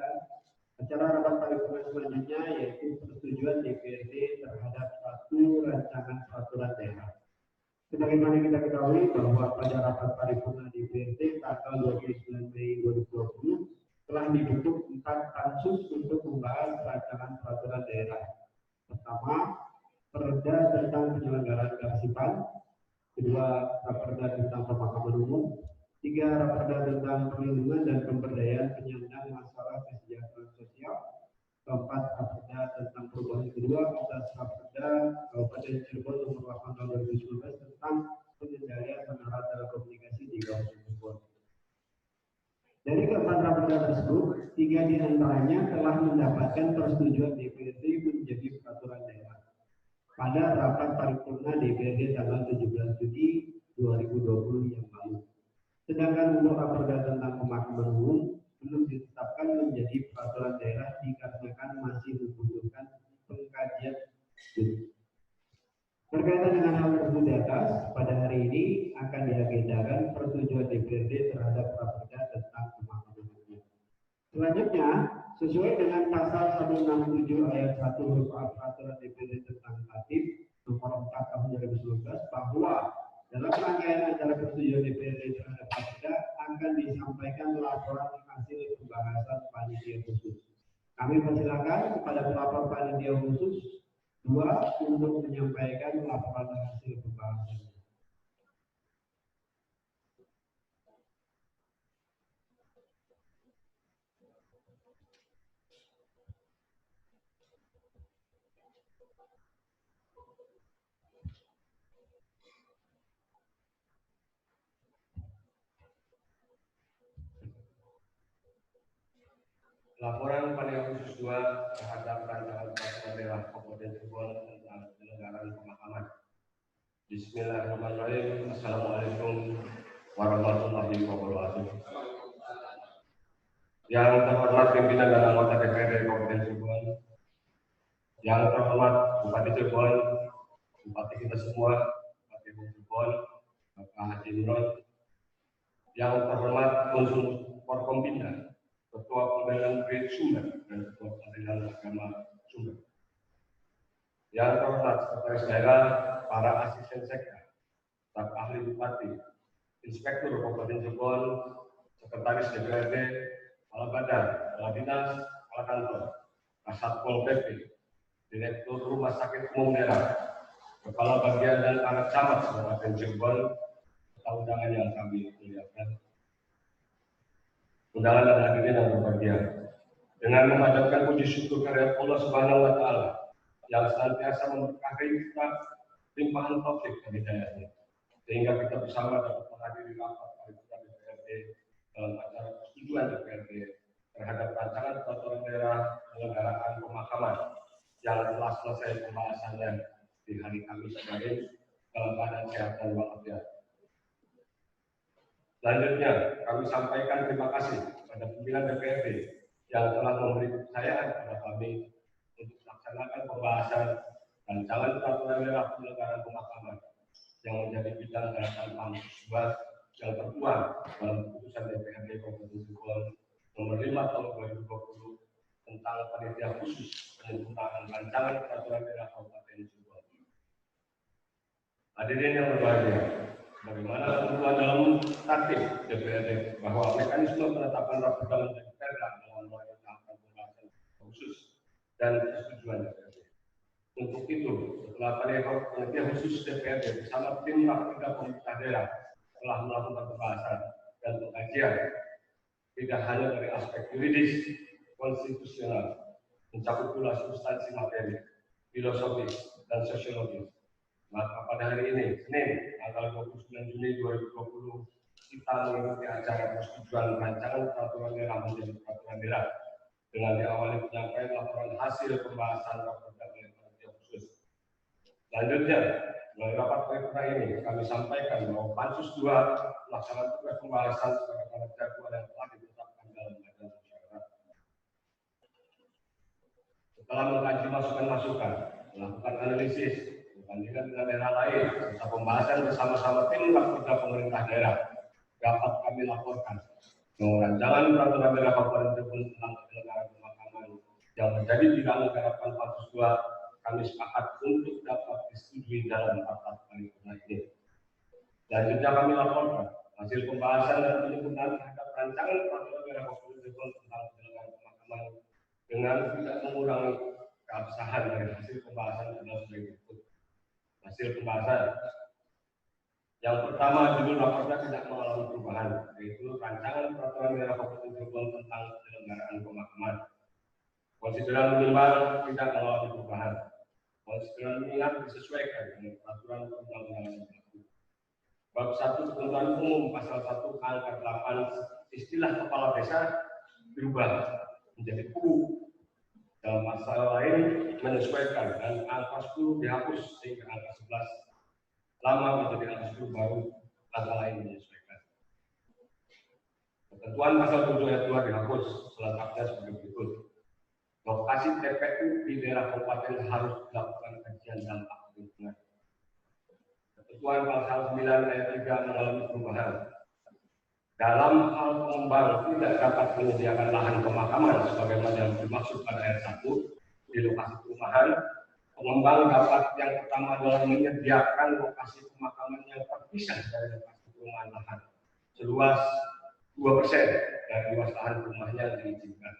acara rapat paripurna selanjutnya yaitu persetujuan DPRD terhadap satu rancangan peraturan daerah. Sebagaimana kita ketahui bahwa pada rapat paripurna DPRD tanggal 29 Mei 2020 telah dibentuk 4 pansus untuk membahas rancangan peraturan daerah. Pertama, Perda tentang penyelenggaraan kearsipan. Kedua, Raperda tentang pemakaman umum. 3, Raperda tentang perlindungan dan pemberdayaan penyandang masalah kesejahteraan sosial. Keempat, Raperda tentang perubahan kedua atas Raperda Kabupaten Cirebon nomor 8 tahun 2019 tentang pengendalian sarana telekomunikasi di kawasan Cirebon. Dari keempat raperda tersebut, 3 diantaranya telah mendapatkan persetujuan DPRD menjadi peraturan daerah pada rapat paripurna DPRD tanggal 17 Juni 2020 yang lalu. Sedangkan untuk raperda tentang pemakaman umum belum ditetapkan menjadi peraturan daerah dikarenakan masih membutuhkan pengkajian studi. Berkaitan dengan hal tersebut di atas, pada hari ini akan diagendakan persetujuan DPRD terhadap raperda tentang pemakaman umum. Selanjutnya, sesuai dengan pasal 167 ayat 1 huruf A peraturan DPRD tentang tatib nomor 4 tahun 2019 bahwa dalam rangkaian acara persetujuan DPRD terhadap raperda akan disampaikan laporan hasil pembahasan panitia khusus. Kami persilakan kepada pelapor panitia khusus 2 untuk menyampaikan laporan hasil pembahasannya. Laporan Panitia Khusus 2 terhadap rancangan peraturan daerah Kabupaten Cirebon tentang penyelenggaraan pemakaman. Bismillahirrahmanirrahim. Assalamualaikum warahmatullahi wabarakatuh. Yang terhormat pimpinan dan anggota DPRD Kabupaten Cirebon, yang terhormat Bupati Cirebon, Bupati kita semua, Bupati Cirebon, Bapak Haji Imron, yang terhormat Unsur Forkompinda, Ketua Pengadilan Negeri Sumber dan Ketua Pengadilan Agama Sumber. Yang terhormat Sekretaris Daerah, para asisten sekda, staf ahli bupati, inspektur Kabupaten Cirebon, sekretaris DPRD, kepala badan, kepala dinas, kepala kantor, Kasat Pol PP, Direktur Rumah Sakit Umum Daerah, kepala bagian dan para camat Kabupaten Cirebon, serta undangan yang kami muliakan. Undangan dan hadirin yang berbahagia, dengan memanjatkan puji syukur kehadirat Allah Subhanahu wa Ta'ala yang senantiasa memberkahi kita limpahan taufik dan hidayahnya, sehingga kita bersama dapat menghadiri rapat paripurna DPRD dalam acara persetujuan DPRD terhadap rancangan peraturan daerah penyelenggaraan pemakaman yang telah selesai pembahasannya di hari Kamis kemarin dalam keadaan sehat dan walafiat. Selanjutnya, kami sampaikan terima kasih kepada pimpinan DPRD yang telah memberi kepercayaan kepada kami untuk melaksanakan pembahasan rancangan peraturan daerah penyelenggaraan pemakaman yang menjadi bidang garapan Pansus 2 yang tertuang dalam keputusan DPRD Kabupaten Cirebon nomor 5 tahun 2020 tentang panitia khusus penyempurnaan rancangan peraturan daerah Kabupaten Cirebon. Hadirin yang berbahagia, bagaimana ketentuan dalam tatib DPRD bahwa mekanisme penetapan raperda menjadi perda dalam melalui tahapan pembahasan khusus dan persetujuan DPRD. Untuk itu, setelah panitia khusus DPRD bersama tim raperda pemerintah daerah telah melakukan pembahasan dan pengkajian tidak hanya dari aspek yuridis, konstitusional, mencakup pula substansi materi, filosofis, dan sosiologis. Maka pada hari ini, Senin, tanggal 29 Juni 2020, kita mengikuti acara persetujuan rancangan peraturan daerah menjadi peraturan daerah dengan diawali penyampaian laporan hasil pembahasan raperda oleh panitia khusus. Selanjutnya, melalui rapat paripurna ini, kami sampaikan bahwa Pansus 2 melaksanakan tugas pembahasan secara jadwal yang telah ditetapkan dalam badan musyawarah. Setelah mengkaji masukan-masukan, melakukan analisis, berbandingkan dengan daerah lain, serta pembahasan bersama-sama tim raperda pemerintah daerah, dapat kami laporkan bahwa rancangan peraturan daerah Kabupaten Cirebon tentang penyelenggaraan pemakaman yang menjadi bidang garapan Pansus 2 kami sepakat untuk dapat disetujui dalam rapat paripurna ini. Selanjutnya kami laporkan hasil pembahasan dan penyempurnaan terhadap rancangan peraturan daerah Kabupaten Cirebon tentang penyelenggaraan pemakaman dengan tidak mengurangi keabsahan dari hasil pembahasan adalah sebagai berikut. Hasil pembahasan yang pertama, judul raperda tidak mengalami perubahan, yaitu rancangan peraturan daerah Kabupaten Cirebon tentang penyelenggaraan pemakaman. Konsideran menimbang tidak mengalami perubahan. Konsideran mengingat disesuaikan dengan peraturan perundang-undangan yang berlaku. Bab 1 ketentuan umum pasal 1 angka 8 istilah kepala desa berubah menjadi PU. Dalam pasal lain menyesuaikan dan angka 10 dihapus sehingga angka 11 lama menjadi angka 10 baru angka lain menyesuaikan. Ketentuan pasal 7 ayat 2 dihapus selengkapnya sebagai berikut. Lokasi TPU di daerah kabupaten harus dilakukan kajian dampak lingkungan. Ketentuan pasal 9 ayat 3 mengalami perubahan. Dalam hal pengembang tidak dapat menyediakan lahan pemakaman sebagaimana yang dimaksud pada ayat 1 di lokasi perumahan, pengembang dapat yang pertama adalah menyediakan lokasi pemakaman yang terpisah dari lokasi perumahan lahan seluas 2% dari luas lahan rumahnya yang diizinkan.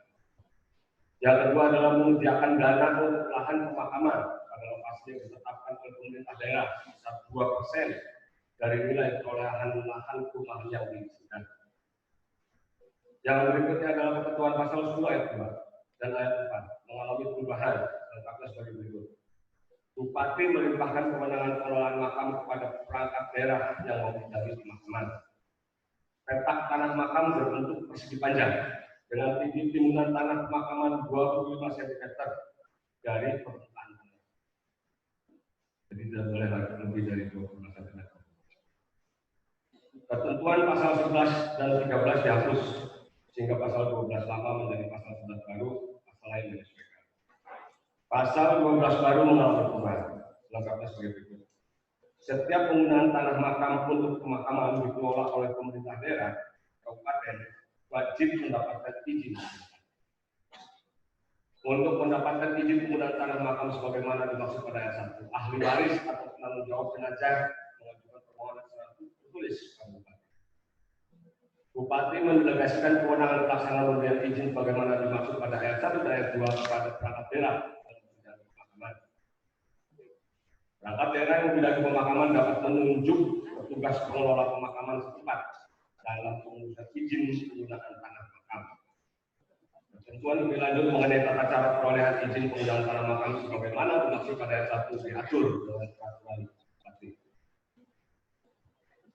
Yang kedua adalah menyediakan dana untuk lahan pemakaman pada lokasi yang ditetapkan oleh pemerintah daerah sebesar 2% dari nilai perolehan lahan rumah yang diizinkan. Yang berikutnya adalah ketentuan pasal 10 ayat 2 dan ayat 4 mengalami perubahan lengkapnya sebagai berikut. Bupati melimpahkan kewenangan pengelolaan makam kepada perangkat daerah yang membidangi pemakaman. Petak tanah makam berbentuk persegi panjang dengan tinggi timbunan tanah pemakaman 25 cm dari permukaan tanah. Jadi tidak boleh lebih dari 25 cm. Ketentuan pasal 11 dan 13 dihapus sehingga pasal 12 lama menjadi pasal 11 baru, pasal lain menyesuaikan. Pasal 12 baru mengalami perubahan. Lengkapnya sebagai berikut. Setiap penggunaan tanah makam untuk pemakaman dikelola oleh pemerintah daerah, kabupaten, wajib mendapatkan izin. Untuk mendapatkan izin penggunaan tanah makam sebagaimana dimaksud pada ayat 1, ahli waris atau penanggung jawab jenazah mengajukan permohonan secara tertulis ke bupati. Bupati mendelegasikan kewenangan pelaksanaan pemberian izin sebagaimana dimaksud pada ayat 1 dan ayat 2 kepada perangkat daerah dalam bidang pemakaman. Perangkat daerah yang bidang pemakaman dapat menunjuk petugas pengelola pemakaman setempat dalam pengurusan izin penggunaan tanah makam. Ketentuan lebih lanjut mengenai tata cara perolehan izin penggunaan tanah makam sebagaimana dimaksud pada ayat 1 diatur dengan peraturan bupati.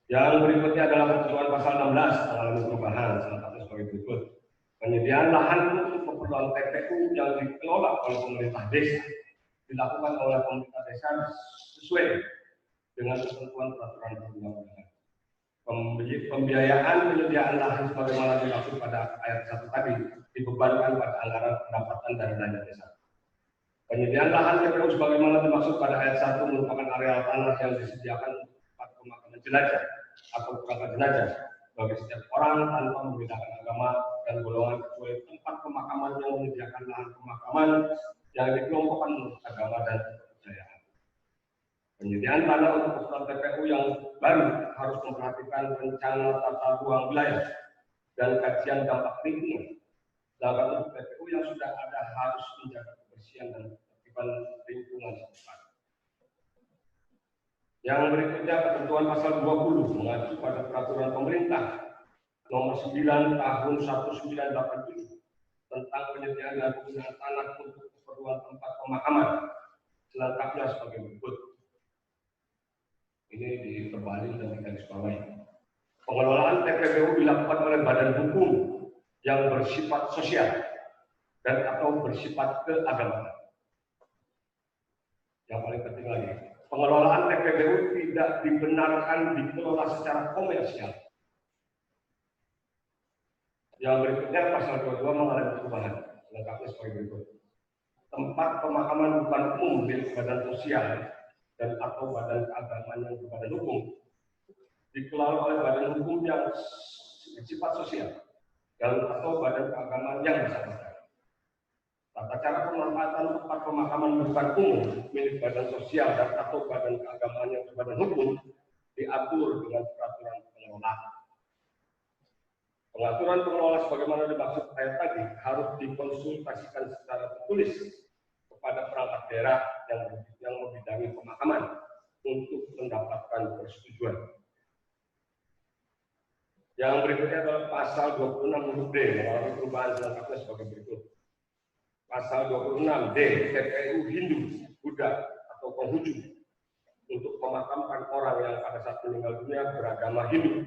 Yang berikutnya adalah ketentuan pasal 16 mengalami perubahan selengkapnya sebagai berikut. Penyediaan lahan untuk keperluan TPU yang dikelola oleh pemerintah desa dilakukan oleh pemerintah desa sesuai dengan ketentuan peraturan perundang-undangan. Pembiayaan penyediaan lahan sebagaimana dimaksud pada ayat 1 tadi dibebankan pada anggaran pendapatan dari dana desa. Penyediaan lahan TPU sebagaimana dimaksud pada ayat 1 merupakan areal tanah yang disediakan untuk tempat pemakaman jenazah atau perangkat jenazah bagi setiap orang tanpa membedakan agama dan golongan kecuali tempat pemakaman yang menyediakan lahan pemakaman yang dikelompokkan menurut agama dan kepercayaan. Penyediaan tanah untuk keperluan TPU yang baru harus memperhatikan rencana tata ruang wilayah dan kajian dampak lingkungan. Sedangkan untuk TPU yang sudah ada harus menjaga kebersihan dan ketertiban lingkungan setempat. Yang berikutnya ketentuan pasal 20 mengacu pada peraturan pemerintah nomor 9 tahun 1987 tentang penyediaan dan penggunaan tanah untuk keperluan tempat pemakaman. Selengkapnya sebagai berikut. Ini diterbalik dan digarisbawahi. Pengelolaan TPPU dilakukan oleh badan hukum yang bersifat sosial dan atau bersifat keagamaan. Yang paling penting lagi, pengelolaan TPPU tidak dibenarkan dikelola secara komersial. Yang berikutnya pasal 22 mengalami perubahan. Lengkapnya sebagai berikut. Tempat pemakaman bukan umum milik badan sosial dan atau badan keagamaan yang berbadan hukum dikelola oleh badan hukum yang bersifat sosial dan atau badan keagamaan yang bersangkutan. Tata cara pemanfaatan tempat pemakaman bukan umum milik badan sosial dan atau badan keagamaan yang berbadan hukum diatur dengan peraturan pengelola. Pengaturan pengelola sebagaimana dimaksud ayat tadi harus dikonsultasikan secara tertulis kepada perangkat daerah yang membidangi pemakaman untuk mendapatkan persetujuan. Yang berikutnya adalah pasal 26 huruf D mengalami perubahan selengkapnya sebagai berikut. Pasal 26 D TPU Hindu, Buddha atau Konghucu untuk memakamkan orang yang pada saat meninggal dunia beragama Hindu.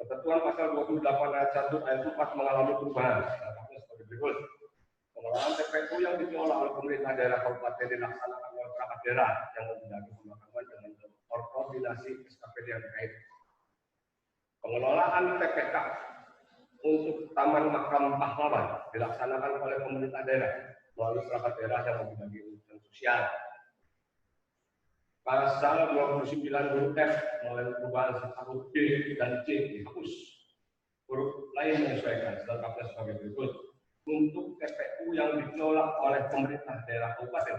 Ketentuan pasal 28 ayat 1 ayat 4 mengalami perubahan selengkapnya sebagai berikut. Pengelolaan TPU yang dikelola oleh pemerintah daerah kabupaten dilaksanakan oleh perangkat daerah yang membidangi pemakaman dengan koordinasi SKPD yang terkait. Pengelolaan TPK untuk Taman Makam Pahlawan dilaksanakan oleh pemerintah daerah melalui perangkat daerah yang membidangi urusan sosial. Pasal 29 huruf F mengalami perubahan serta huruf D dan C dihapus. Huruf lain menyesuaikan selengkapnya sebagai berikut. Untuk TPU yang dikelola oleh pemerintah daerah kabupaten,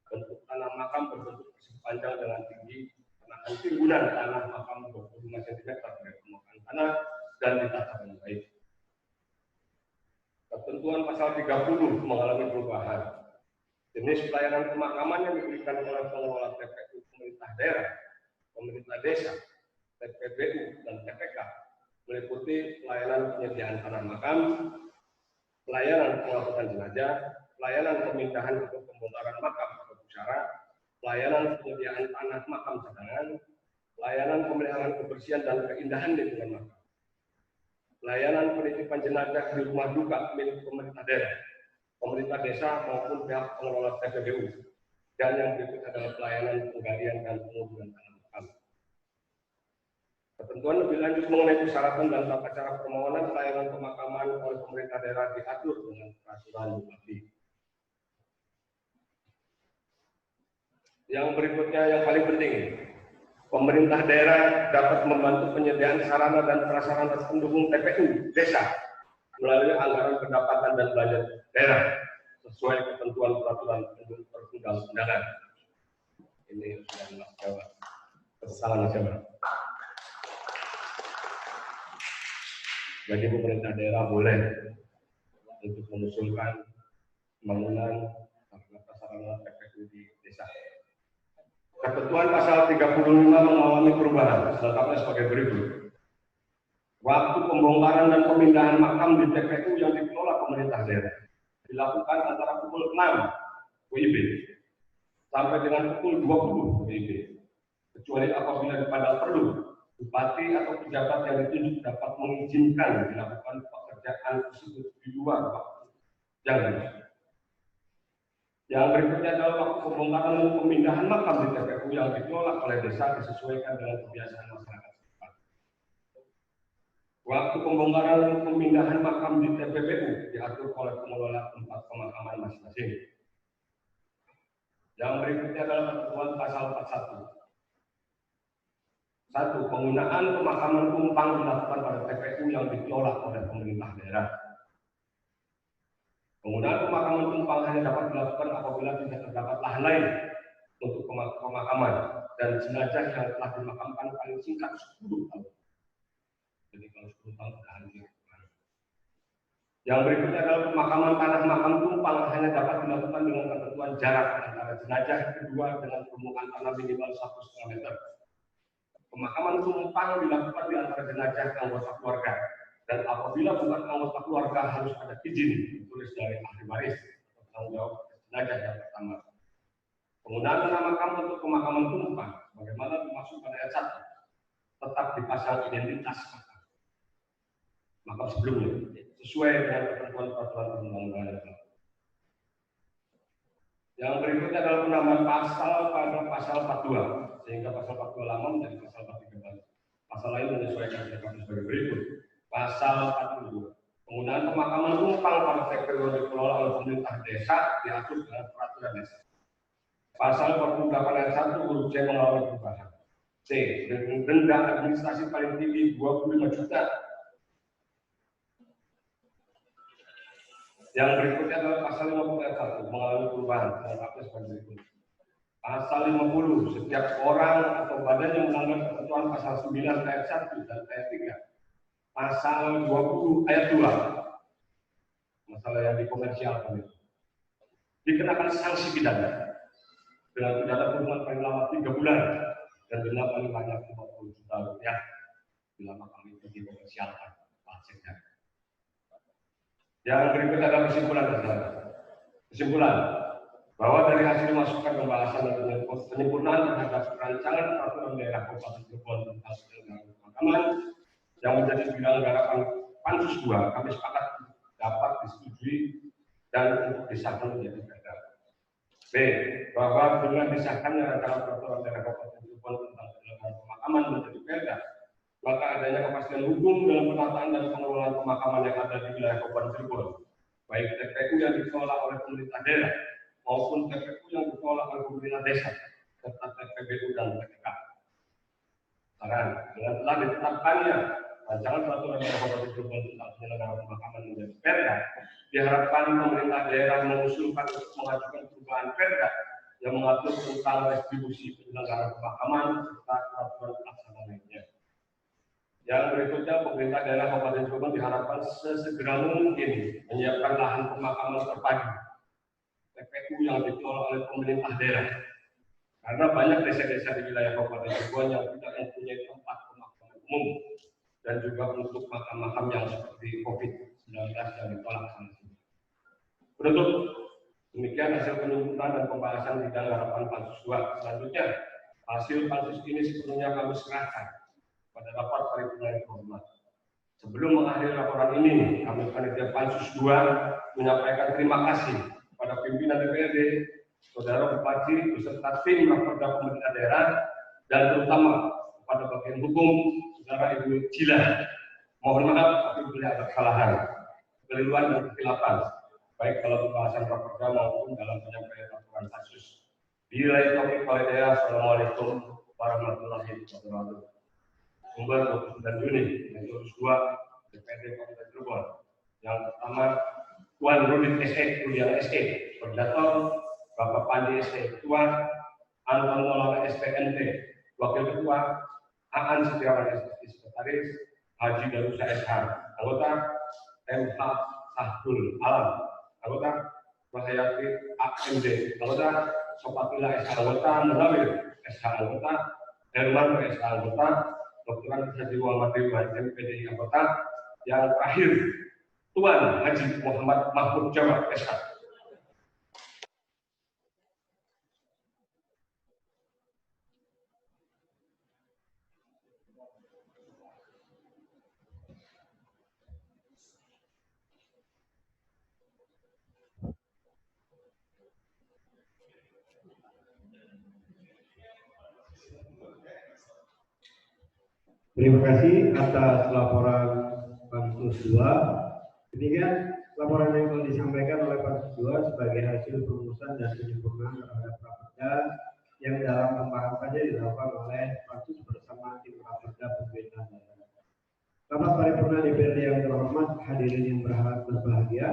bentuk tanah makam berbentuk persegi panjang dengan tinggi penahan timbunan tanah makam 25 cm dari permukaan tanah dan ditata dengan baik. Ketentuan pasal 30 mengalami perubahan. Jenis pelayanan pemakaman yang diberikan oleh pengelola TPU pemerintah daerah, pemerintah desa, TPBU, dan TPK meliputi pelayanan penyediaan tanah makam, pelayanan pengangkutan jenazah, pelayanan pemindahan atau pembongkaran makam atau pusara, pelayanan penyediaan tanah makam cadangan, pelayanan pemeliharaan kebersihan dan keindahan lingkungan makam, pelayanan penitipan jenazah di rumah duka milik pemerintah daerah, pemerintah desa maupun pihak pengelola TPBU. Dan yang berikut adalah pelayanan penggalian dan penguburan tanah makam. Ketentuan lebih lanjut mengenai persyaratan dan tata cara permohonan pelayanan pemakaman oleh pemerintah daerah diatur dengan peraturan Bupati. Yang berikutnya yang paling penting, pemerintah daerah dapat membantu penyediaan sarana dan prasarana pendukung TPU desa melalui anggaran pendapatan dan belanja daerah sesuai ketentuan peraturan perundang-undangan. Ini sudah Mas Jawa. Kesalahan Mas Jawa. Jadi pemerintah daerah boleh untuk mengusulkan pembangunan sarana TPU di desa. Ketentuan pasal 35 mengalami perubahan, selengkapnya sebagai berikut. Waktu pembongkaran dan pemindahan makam di TPU yang dikelola pemerintah daerah dilakukan antara pukul 6 WIB sampai dengan pukul 20 WIB, kecuali apabila dipandang perlu, bupati atau pejabat yang ditunjuk dapat mengizinkan dilakukan pekerjaan tersebut di luar waktu yang dimaksud. Yang berikutnya adalah waktu pembongkaran dan pemindahan makam di TPU yang dikelola oleh desa disesuaikan dengan kebiasaan masyarakat setempat. Waktu pembongkaran dan pemindahan makam di TPBU diatur oleh pengelola tempat pemakaman masing-masing. Yang berikutnya adalah ketentuan pasal 41. 1. Penggunaan pemakaman tumpang dilakukan pada TPU yang dikelola oleh pemerintah daerah. Penggunaan pemakaman tumpang hanya dapat dilakukan apabila tidak terdapat lahan lain untuk pemakaman dan jenazah yang telah dimakamkan paling singkat 10 tahun. Jadi kalau 10 tahun sudah hancur. Yang berikutnya adalah pemakaman tanah makam tumpang hanya dapat dilakukan dengan ketentuan jarak antara jenazah kedua dengan permukaan tanah minimal 1,5 meter. Pemakaman tumpang dilakukan di antara jenazah anggota keluarga, dan apabila bukan anggota keluarga harus ada izin ditulis dari ahli waris atau tanggung jawab jenazah yang pertama. Penggunaan tanah makam untuk pemakaman tumpang, bagaimana dimaksud pada ayat 1, tetap dipasang identitas makam sebelumnya sesuai dengan ketentuan peraturan perundang-undangan. Yang berikutnya adalah penambahan pasal pada pasal 42, sehingga pasal 42 lama menjadi pasal 43. Pasal lain menyesuaikan sebagai berikut. Pasal 42. Penggunaan pemakaman tumpang pada TPU yang dikelola oleh pemerintah desa diatur dengan peraturan desa. Pasal 48 ayat 1 huruf C mengalami perubahan. C. Denda administrasi paling tinggi 25 juta. Yang berikutnya adalah pasal 50 ayat 1 mengalami perubahan. Selengkapnya sebagai berikut. Pasal 50, setiap orang atau badan yang melanggar ketentuan pasal 9 ayat 1 dan ayat 3. Pasal 20 ayat 2. Masalah yang dikomersialkan itu. Dikenakan sanksi pidana dengan pidana kurungan paling lama 3 bulan dan denda paling banyak 50 juta rupiah bila makam itu dikomersialkan pajaknya. Yang berikut adalah kesimpulan. Kesimpulan bahwa dari hasil masukan pembahasan dan penyempurnaan terhadap rancangan peraturan daerah Kabupaten Cirebon tentang penyelenggaraan pemakaman yang menjadi bidang garapan Pansus 2, kami sepakat dapat disetujui dan untuk disahkan menjadi perda. B. Bahwa dengan disahkannya rancangan peraturan daerah Kabupaten Cirebon tentang penyelenggaraan pemakaman menjadi perda, maka adanya kepastian hukum dalam penataan dan pengelolaan pemakaman yang ada di wilayah Kabupaten Cirebon, baik TPU yang dikelola oleh pemerintah daerah maupun TPU yang dikelola oleh pemerintah desa serta TPBU dan TPK. Saran, dengan telah ditetapkannya rancangan peraturan daerah Kabupaten Cirebon tentang penyelenggaraan pemakaman menjadi perda, diharapkan pemerintah daerah mengusulkan untuk mengajukan perubahan perda yang mengatur tentang restribusi penyelenggaraan pemakaman serta peraturan pelaksana lainnya. Yang berikutnya, pemerintah daerah Kabupaten Cirebon diharapkan sesegera mungkin menyiapkan lahan pemakaman terpadu TPU yang dikelola oleh pemerintah daerah. Karena banyak desa-desa di wilayah Kabupaten Cirebon yang tidak mempunyai tempat pemakaman umum dan juga untuk makam-makam yang seperti COVID-19 yang ditolak sana sini. Penutup, demikian hasil penyusunan dan pembahasan di dalam harapan Pansus 2. Selanjutnya, hasil Pansus ini sepenuhnya kami serahkan pada rapat paripurna yang terhormat. Sebelum mengakhiri laporan ini, kami panitia Pansus 2 menyampaikan terima kasih kepada pimpinan DPRD, Saudara Bupati, beserta tim Raperda Pemerintah Daerah, dan terutama kepada bagian hukum Saudara Ibu Jila. Mohon maaf apabila ada kesalahan, kekeliruan dan kesilapan, baik dalam pembahasan Raperda maupun dalam penyampaian laporan kasus. Bila topik Walidaya, Assalamualaikum warahmatullahi wabarakatuh. Sumber 29 Juni 2022 DPRD Kabupaten Cirebon. Yang pertama, Tuan Rudin SE, Rudiana SE, Koordinator, Bapak Pandi SE, Ketua, Anton Maulana SPNT, Wakil Ketua, Aan Setiawan SE, Sekretaris, Haji Darussa SH, Anggota, MH Sahrul Alam, Anggota, Rahayati AMD, Anggota, Sopatila SH, Anggota, Munawir SH, Anggota, Herman SH, Anggota, Dr. Haji Muhammad Ridwan MPD anggota, yang terakhir Tuan Haji Muhammad Mahmud Jawa SH. Terima kasih atas laporan Pansus 2. Demikian laporan yang telah disampaikan oleh Pansus 2 sebagai hasil perumusan dan penyempurnaan terhadap Raperda yang dalam pembahasannya dilakukan oleh Pansus bersama tim Raperda Pemerintah Daerah. Rapat Paripurna DPRD yang terhormat, hadirin yang berbahagia,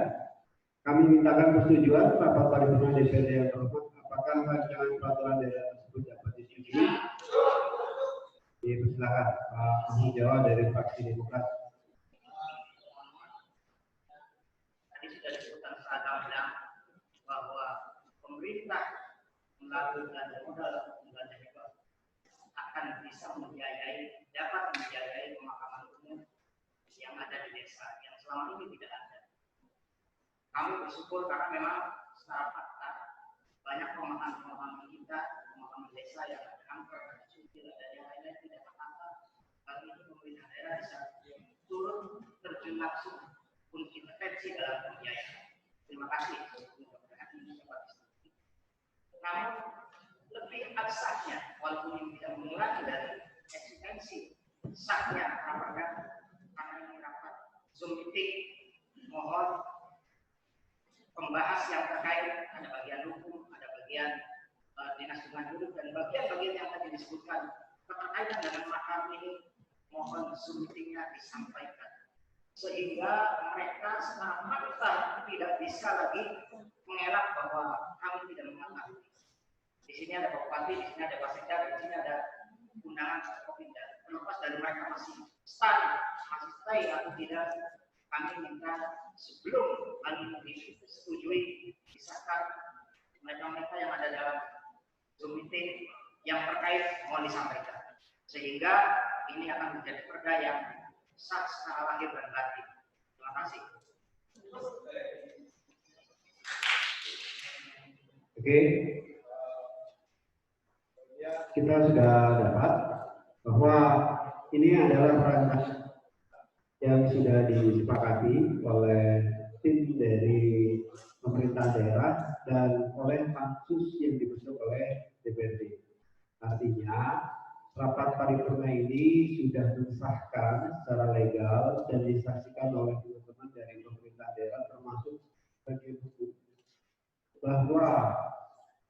kami mintakan persetujuan Rapat Paripurna DPRD yang terhormat. Apakah rancangan peraturan daerah tersebut dapat disetujui? Dipersilakan Pak Mahmud Jawa dari fraksi Demokrat. Tadi sudah disebutkan secara bahwa pemerintah melalui dana modal belanja hibah akan bisa dapat membiayai pemakaman umum yang ada di desa yang selama ini tidak ada. Kami bersyukur karena memang secara fakta banyak pemakaman kita, pemakaman desa yang ada kanker, ada sumber, ada yang lainnya tidak tertangkap. Kali ini pemerintah daerah bisa turun terjun langsung untuk intervensi dalam pembiayaan. Terima kasih. Namun lebih absahnya, walaupun ini tidak mengurangi dari eksistensi sahnya rapat, karena ini rapat Zoom meeting, mohon pembahas yang terkait, ada bagian hukum, ada bagian dinas lingkungan hidup, dan bagian-bagian yang tadi disebutkan berkaitan dengan makam ini, mohon Zoom meetingnya disampaikan sehingga mereka secara fakta tidak bisa lagi mengelak bahwa kami tidak mengetahui. Di sini ada Bupati, di sini ada Pak Sekda, di sini ada undangan Kopinda. Terlepas dari mereka masih stay atau tidak, kami minta sebelum hal ini disetujui, disahkan, mereka-mereka yang ada dalam Zoom meeting yang terkait mohon disampaikan, sehingga ini akan menjadi perda yang sah secara lahir dan batin. Terima kasih. Oke, kita sudah dapat bahwa ini adalah rancangan yang sudah disepakati oleh tim dari pemerintah daerah dan oleh pansus yang dibentuk oleh DPRD. Artinya rapat paripurna ini sudah disahkan secara legal dan disaksikan oleh teman-teman dari pemerintah daerah termasuk bagian hukum bahwa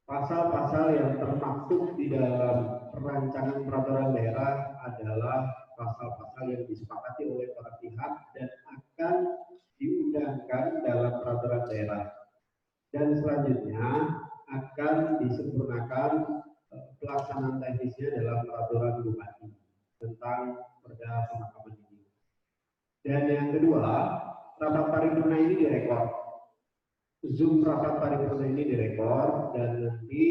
pasal-pasal yang termaktub di dalam rancangan peraturan daerah adalah pasal-pasal yang disepakati oleh para pihak dan akan diundangkan dalam peraturan daerah. Dan selanjutnya akan disempurnakan pelaksanaan teknisnya dalam peraturan bupati tentang perda pemakaman ini. Dan yang kedua, rapat paripurna ini direkod. Zoom rapat paripurna ini direkod dan nanti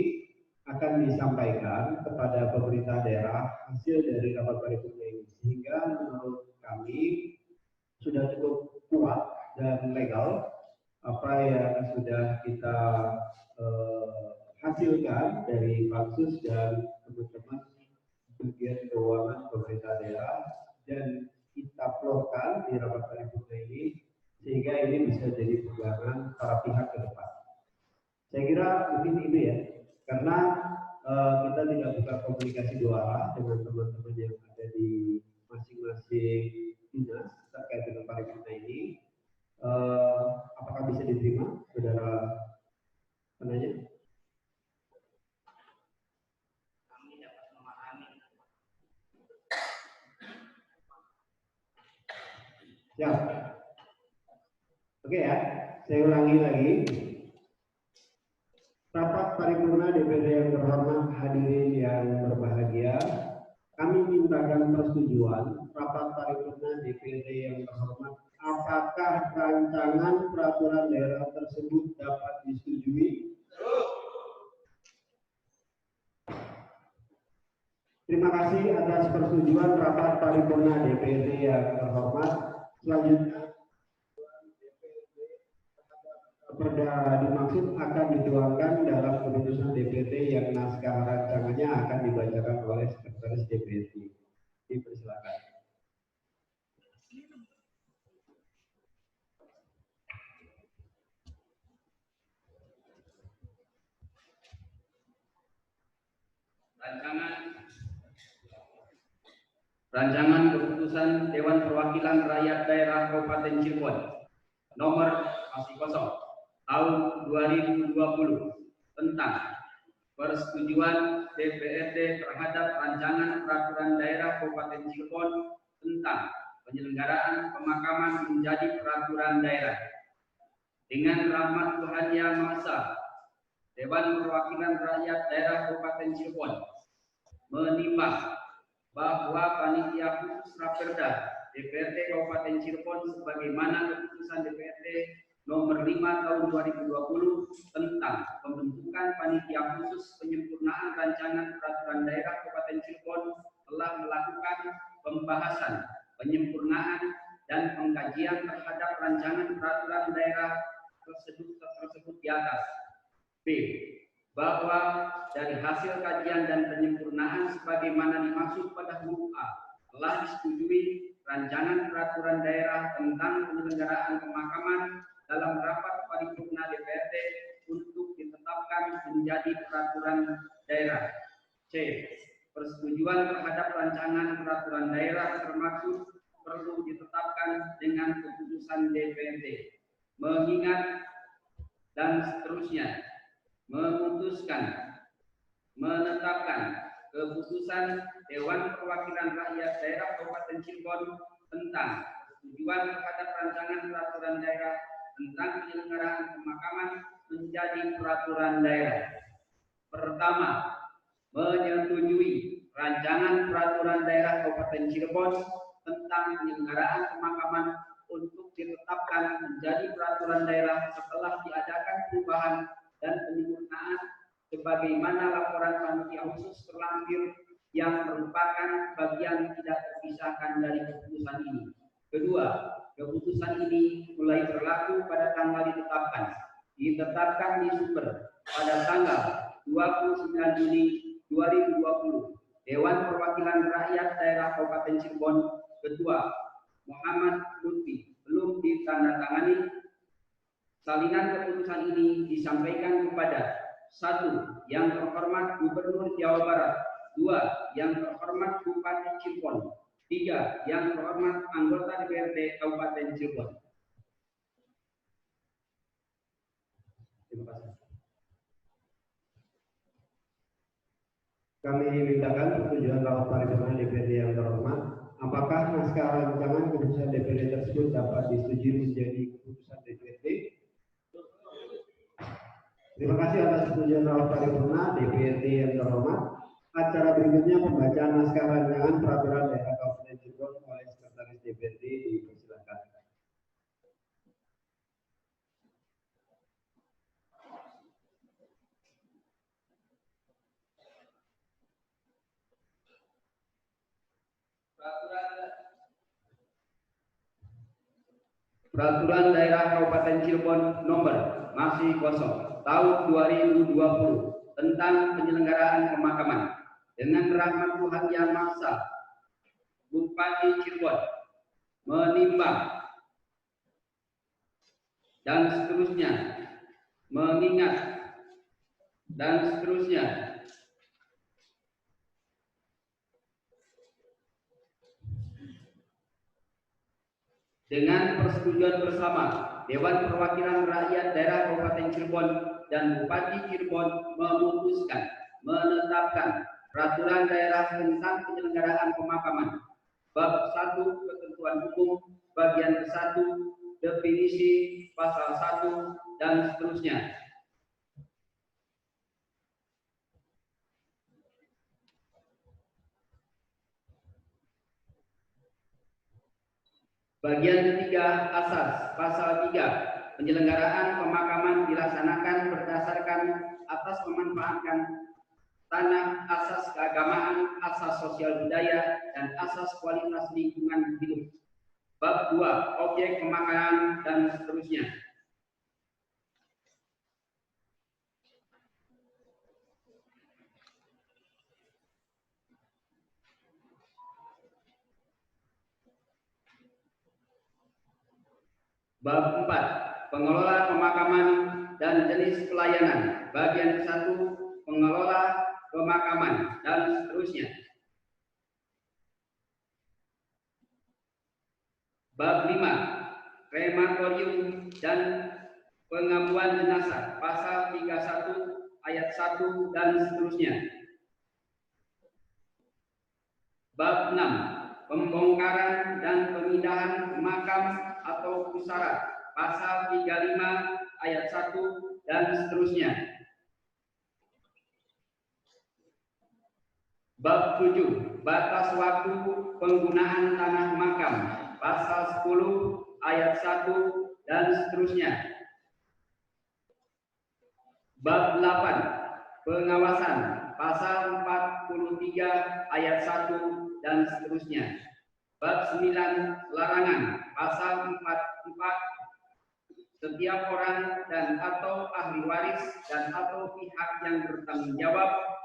akan disampaikan kepada pemerintah daerah hasil dari rapat paripurna ini, sehingga menurut kami sudah cukup kuat dan legal apa yang sudah kita hasilkan dari pansus dan teman-teman bagian keuangan pemerintah daerah, dan kita ngobrolkan di rapat paripurna ini sehingga ini bisa jadi pegangan para pihak ke depan. Saya kira mungkin itu ya, karena kita tidak buka komunikasi dua arah dengan teman-teman yang ada di masing-masing dinas terkait dengan paripurna ini. Apakah bisa diterima, saudara penanya? Kami dapat memahami. Siap. Oke ya, saya ulangi lagi. Rapat paripurna DPD yang terhormat, hadirin yang berbahagia, kami mintakan persetujuan rapat paripurna DPD yang terhormat. Apakah rancangan peraturan daerah tersebut dapat disetujui? Terima kasih atas persetujuan rapat paripurna DPD yang terhormat. Selanjutnya, perda dimaksud akan dituangkan dalam keputusan DPD yang naskah rancangannya akan dibacakan oleh Sekretaris DPD. Dipersilakan. Rancangan keputusan Dewan Perwakilan Rakyat Daerah Kabupaten Cirebon nomor masih kosong tahun 2020 tentang persetujuan DPRD terhadap rancangan peraturan daerah Kabupaten Cirebon tentang penyelenggaraan pemakaman menjadi peraturan daerah. Dengan rahmat Tuhan Yang Maha Esa, Dewan Perwakilan Rakyat Daerah Kabupaten Cirebon menimbang bahwa panitia khusus Raperda DPRD Kabupaten Cirebon sebagaimana keputusan DPRD nomor 5 tahun 2020 tentang pembentukan panitia khusus penyempurnaan rancangan peraturan daerah Kabupaten Cirebon telah melakukan pembahasan, penyempurnaan dan pengkajian terhadap rancangan peraturan daerah tersebut di atas. B. Bahwa dari hasil kajian dan penyempurnaan sebagaimana dimaksud pada huruf A telah disetujui rancangan peraturan daerah tentang penyelenggaraan pemakaman dalam rapat paripurna DPRD untuk ditetapkan menjadi peraturan daerah. C. Persetujuan terhadap rancangan peraturan daerah termaksud perlu ditetapkan dengan keputusan DPRD. Mengingat dan seterusnya memutuskan menetapkan keputusan Dewan Perwakilan Rakyat Daerah Kabupaten Cirebon tentang persetujuan terhadap rancangan peraturan daerah tentang penyelenggaraan pemakaman menjadi peraturan daerah. Pertama, menyetujui rancangan peraturan daerah Kabupaten Cirebon tentang penyelenggaraan pemakaman untuk ditetapkan menjadi peraturan daerah setelah diadakan perubahan dan penyempurnaan sebagaimana laporan panitia khusus terlampir yang merupakan bagian tidak terpisahkan dari keputusan ini. Kedua, keputusan ini mulai berlaku pada tanggal ditetapkan di Sumber pada tanggal 29 Juni 2020. Dewan Perwakilan Rakyat Daerah Kabupaten Cirebon Ketua Muhammad Lutfi belum ditandatangani. Salinan keputusan ini disampaikan kepada 1. Yang terhormat Gubernur Jawa Barat, 2. Yang terhormat Bupati Cirebon, 3. Yang terhormat anggota DPRD Kabupaten Cirebon. Terima kasih. Kami mintakan persetujuan rapat paripurna DPRD yang terhormat. Apakah naskah rancangan keputusan DPRD tersebut dapat disetujui menjadi keputusan DPRD? Terima kasih atas persetujuan rapat paripurna DPRD yang terhormat. Acara berikutnya pembacaan naskah rancangan peraturan daerah Kabupaten Cirebon oleh Sekretaris DPRD. Dipersilakan. Peraturan Daerah Kabupaten Cirebon nomor masih kosong tahun 2020 tentang penyelenggaraan pemakaman. Dengan rahmat Tuhan Yang Maha Esa, Bupati Cirebon menimbang, dan seterusnya, mengingat, dan seterusnya. Dengan persetujuan bersama, Dewan Perwakilan Rakyat Daerah Kabupaten Cirebon dan Bupati Cirebon memutuskan menetapkan peraturan daerah tentang penyelenggaraan pemakaman. Bab 1 Ketentuan Hukum, bagian 1 definisi, pasal 1 dan seterusnya. Bagian ketiga asas, pasal 3, penyelenggaraan pemakaman dilaksanakan berdasarkan atas memanfaatkan tanah, asas keagamaan, asas sosial budaya, dan asas kualitas lingkungan hidup. Bab 2, objek pemakaman dan seterusnya. Bab 4, pengelola pemakaman dan jenis pelayanan. Bagian 1, pengelola pemakaman dan seterusnya. Bab 5, krematorium dan pengabuan jenazah. Pasal 31 ayat 1 dan seterusnya. Bab 6, pembongkaran dan pemindahan makam atau pusara. Pasal 35 ayat 1 dan seterusnya. Bab 7, batas waktu penggunaan tanah makam. Pasal 10 ayat 1 dan seterusnya. Bab 8, pengawasan. Pasal 43 ayat 1 dan seterusnya. Bab 9, larangan. Pasal 44, setiap orang dan atau ahli waris dan atau pihak yang bertanggung jawab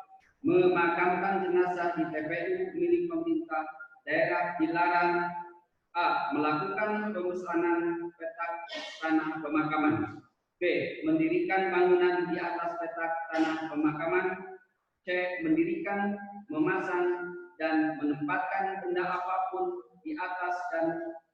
memakamkan jenazah di TPU milik pemerintah daerah dilarang: A. Melakukan pemesanan petak tanah pemakaman. B. Mendirikan bangunan di atas petak tanah pemakaman. C. Mendirikan, memasang, dan menempatkan benda apapun di atas dan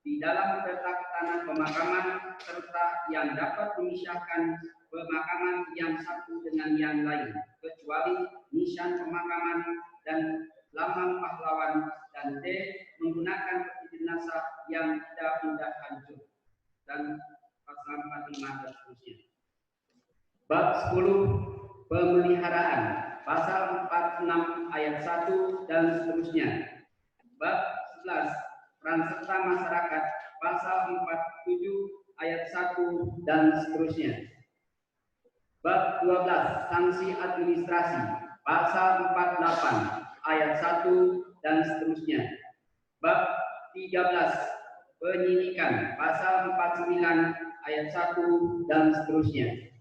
di dalam petak tanah pemakaman, serta yang dapat memisahkan pemakaman yang satu dengan yang lain, kecuali nisan pemakaman dan lambang pahlawan. Dan D. Menggunakan peti jenazah yang tidak mudah hancur. Dan pasal 45 dan seterusnya. Bab 10, pemeliharaan. Pasal 46 ayat 1 dan seterusnya. Bab 11, peran serta masyarakat. Pasal 47 ayat 1 dan seterusnya. Bab 12, sanksi administrasi. Pasal 48 ayat 1 dan seterusnya. Bab 13, penyidikan. Pasal 49 ayat 1 dan seterusnya.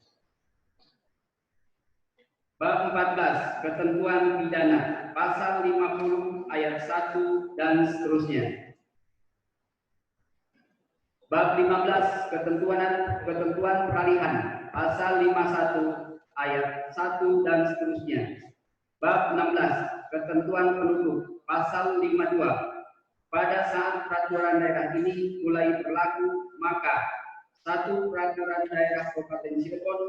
Bab 14, ketentuan pidana. Pasal 50 ayat 1 dan seterusnya. Bab 15, ketentuan peralihan. Pasal 51 ayat 1 dan seterusnya. Bab 16, ketentuan penduduk. Pasal 52. Pada saat peraturan daerah ini mulai berlaku, maka 1. Peraturan daerah Kabupaten Cirebon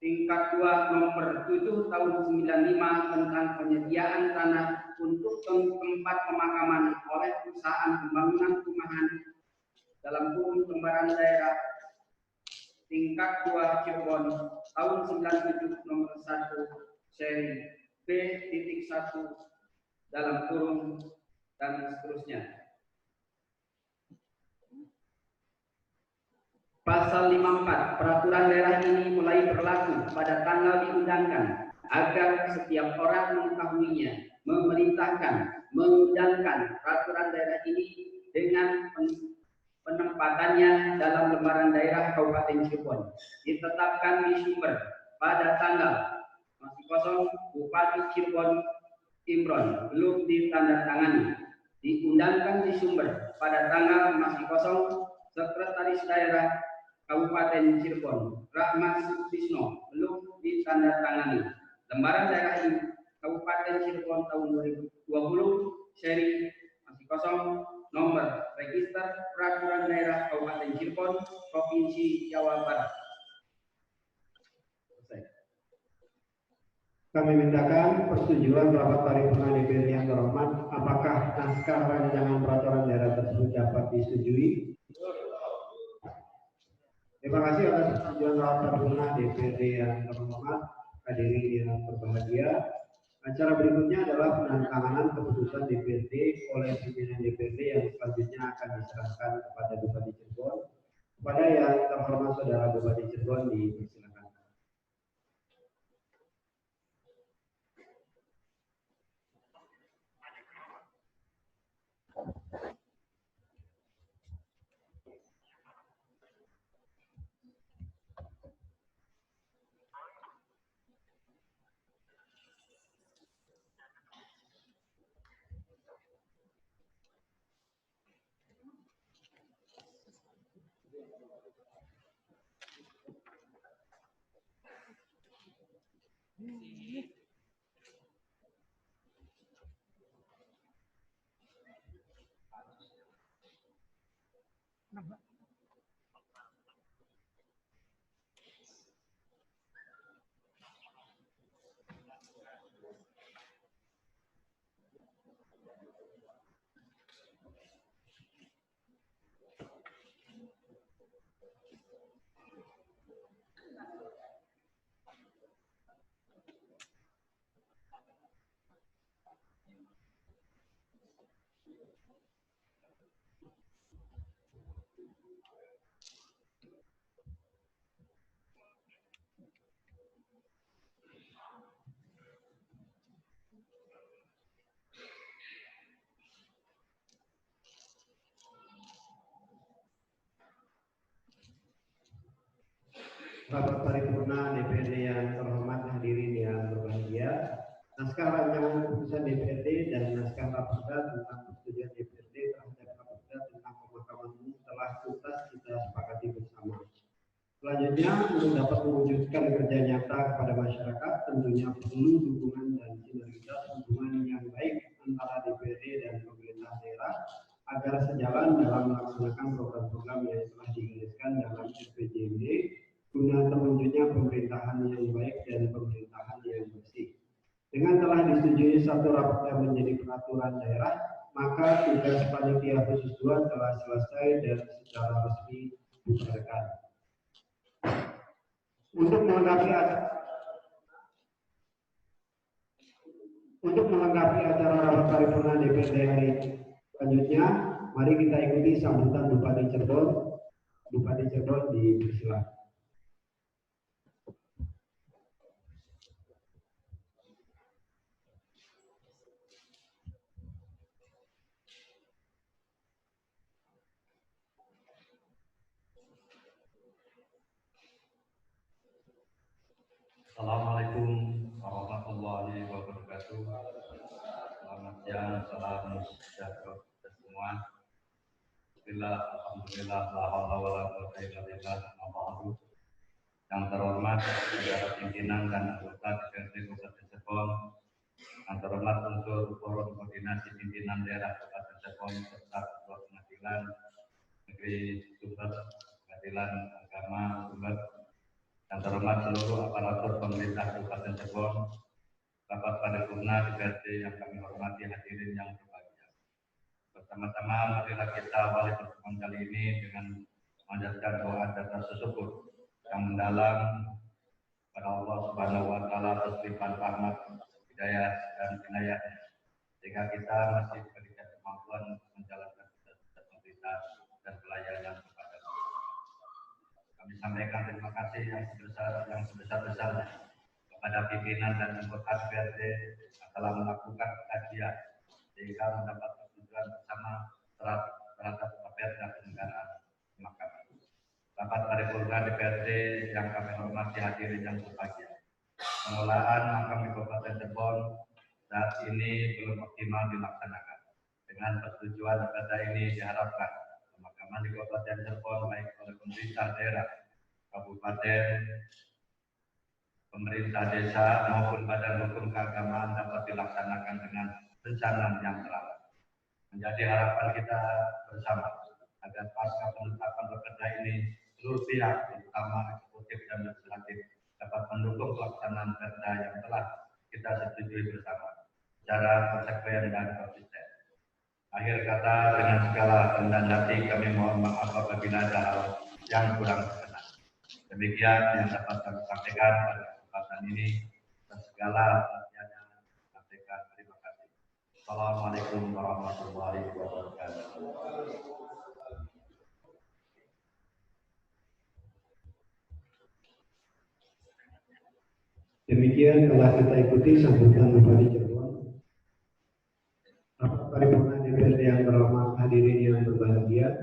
tingkat 2 nomor 7 tahun 95 tentang penyediaan tanah untuk tempat pemakaman oleh perusahaan pembangunan perumahan dalam kurung lembaran daerah tingkat 2 Cirebon tahun 97 nomor 1 seri B.1 dalam kurung dan seterusnya. Pasal 54, peraturan daerah ini mulai berlaku pada tanggal diundangkan agar setiap orang mengetahuinya, memerintahkan, mengundangkan peraturan daerah ini dengan penempatannya dalam lembaran daerah Kabupaten Cirebon. Ditetapkan di Sumber pada tanggal Bupati Cirebon Imron belum ditandatangani. Diundangkan di Sumber pada tanggal masih kosong, Sekretaris Daerah Kabupaten Cirebon, Rahmat Sutisno, belum ditandatangani. Lembaran daerah ini Kabupaten Cirebon tahun 2020, seri masih kosong, nomor register peraturan daerah Kabupaten Cirebon, Provinsi Jawa Barat. Kami mintakan persetujuan rapat paripurna DPRD yang terhormat. Apakah naskah rancangan peraturan daerah tersebut dapat disetujui? Terima kasih atas persetujuan rapat paripurna DPRD yang terhormat. Hadirin yang berbahagia. Acara berikutnya adalah penandatanganan keputusan DPRD oleh pimpinan DPRD yang selanjutnya akan diserahkan kepada Bupati Cirebon. Kepada yang terhormat Saudara Bupati Cirebon dipersilakan. Rapat paripurna DPRD yang terhormat, hadirin yang berbahagia. Naskah rancangan keputusan DPRD dan naskah raperda tentang persetujuan DPRD terhadap raperda tentang pemakaman umum telah tuntas kita sepakati bersama. Selanjutnya, untuk dapat mewujudkan kerja nyata kepada masyarakat, tentunya perlu dukungan dan sinergitas hubungan yang baik antara DPRD dan pemerintah daerah agar sejalan dalam melaksanakan program-program yang telah digariskan dalam RPJMD guna terwujudnya pemerintahan yang baik dan pemerintahan yang bersih. Dengan telah disetujui satu raperda menjadi peraturan daerah, maka tugas panitia khusus 2 telah selesai dan secara resmi dibubarkan. Untuk melengkapi acara rapat paripurna DPRD hari selanjutnya, mari kita ikuti sambutan Bupati Cirebon. Bupati Cirebon dipersilakan. Assalamualaikum warahmatullahi wabarakatuh. Selamat siang, salam sejahtera kita semua. Bismillah, alhamdulillah, la haula wala quwwata illa billah, amma ba'du. Yang terhormat saudara pimpinan dan anggota DPRD Kabupaten Cirebon, yang terhormat unsur forum koordinasi pimpinan daerah Kabupaten Cirebon serta Ketua Pengadilan Negeri Sumber, Pengadilan Agama Sumber, yang terhormat seluruh aparatur pemerintah Kabupaten Cirebon, rapat paripurna DPRD yang kami hormati, hadirin yang berbahagia. Bersama-sama marilah kita awali pertemuan kali ini dengan memanjatkan doa dan rasa syukur yang mendalam kepada Allah Subhanahu wa taala atas limpahan rahmat, hidayah dan inayahnya, sehingga kita masih diberikan kemampuan menjalankan tugas pemerintah dan pelayanan kepada masyarakat. Kami sampaikan terima kasih yang sebesar-besarnya kepada pimpinan dan anggota DPRD yang telah melakukan kajian sehingga mendapat persetujuan bersama terhadap raperda penyelenggaraan pemakaman. Rapat paripurna DPRD yang kami hormati, hadirin yang berbahagia. Pengelolaan makam di Kabupaten Cirebon saat ini belum optimal dilaksanakan Dengan persetujuan perda ini diharapkan pemakaman di Kabupaten Cirebon baik oleh pemerintah daerah, kabupaten, pemerintah desa maupun badan hukum keagamaan dapat dilaksanakan dengan rencana yang teratur. Menjadi harapan kita bersama agar pasca penetapan perda ini seluruh pihak, terutama eksekutif dan legislatif, dapat mendukung pelaksanaan perda yang telah kita setujui bersama secara konsekuen dan konsisten. Akhir kata, dengan segala rendah hati kami mohon maaf apabila ada hal yang kurang berkenan. Demikian yang dapat kami sampaikan pada kesempatan ini dan segala perhatiannya sampaikan. Terima kasih. Assalamualaikum warahmatullahi wabarakatuh. Demikian telah kita ikuti sambutan Bupati Cirebon. Rapat paripurna DPRD yang terhormat, hadirin yang berbahagia.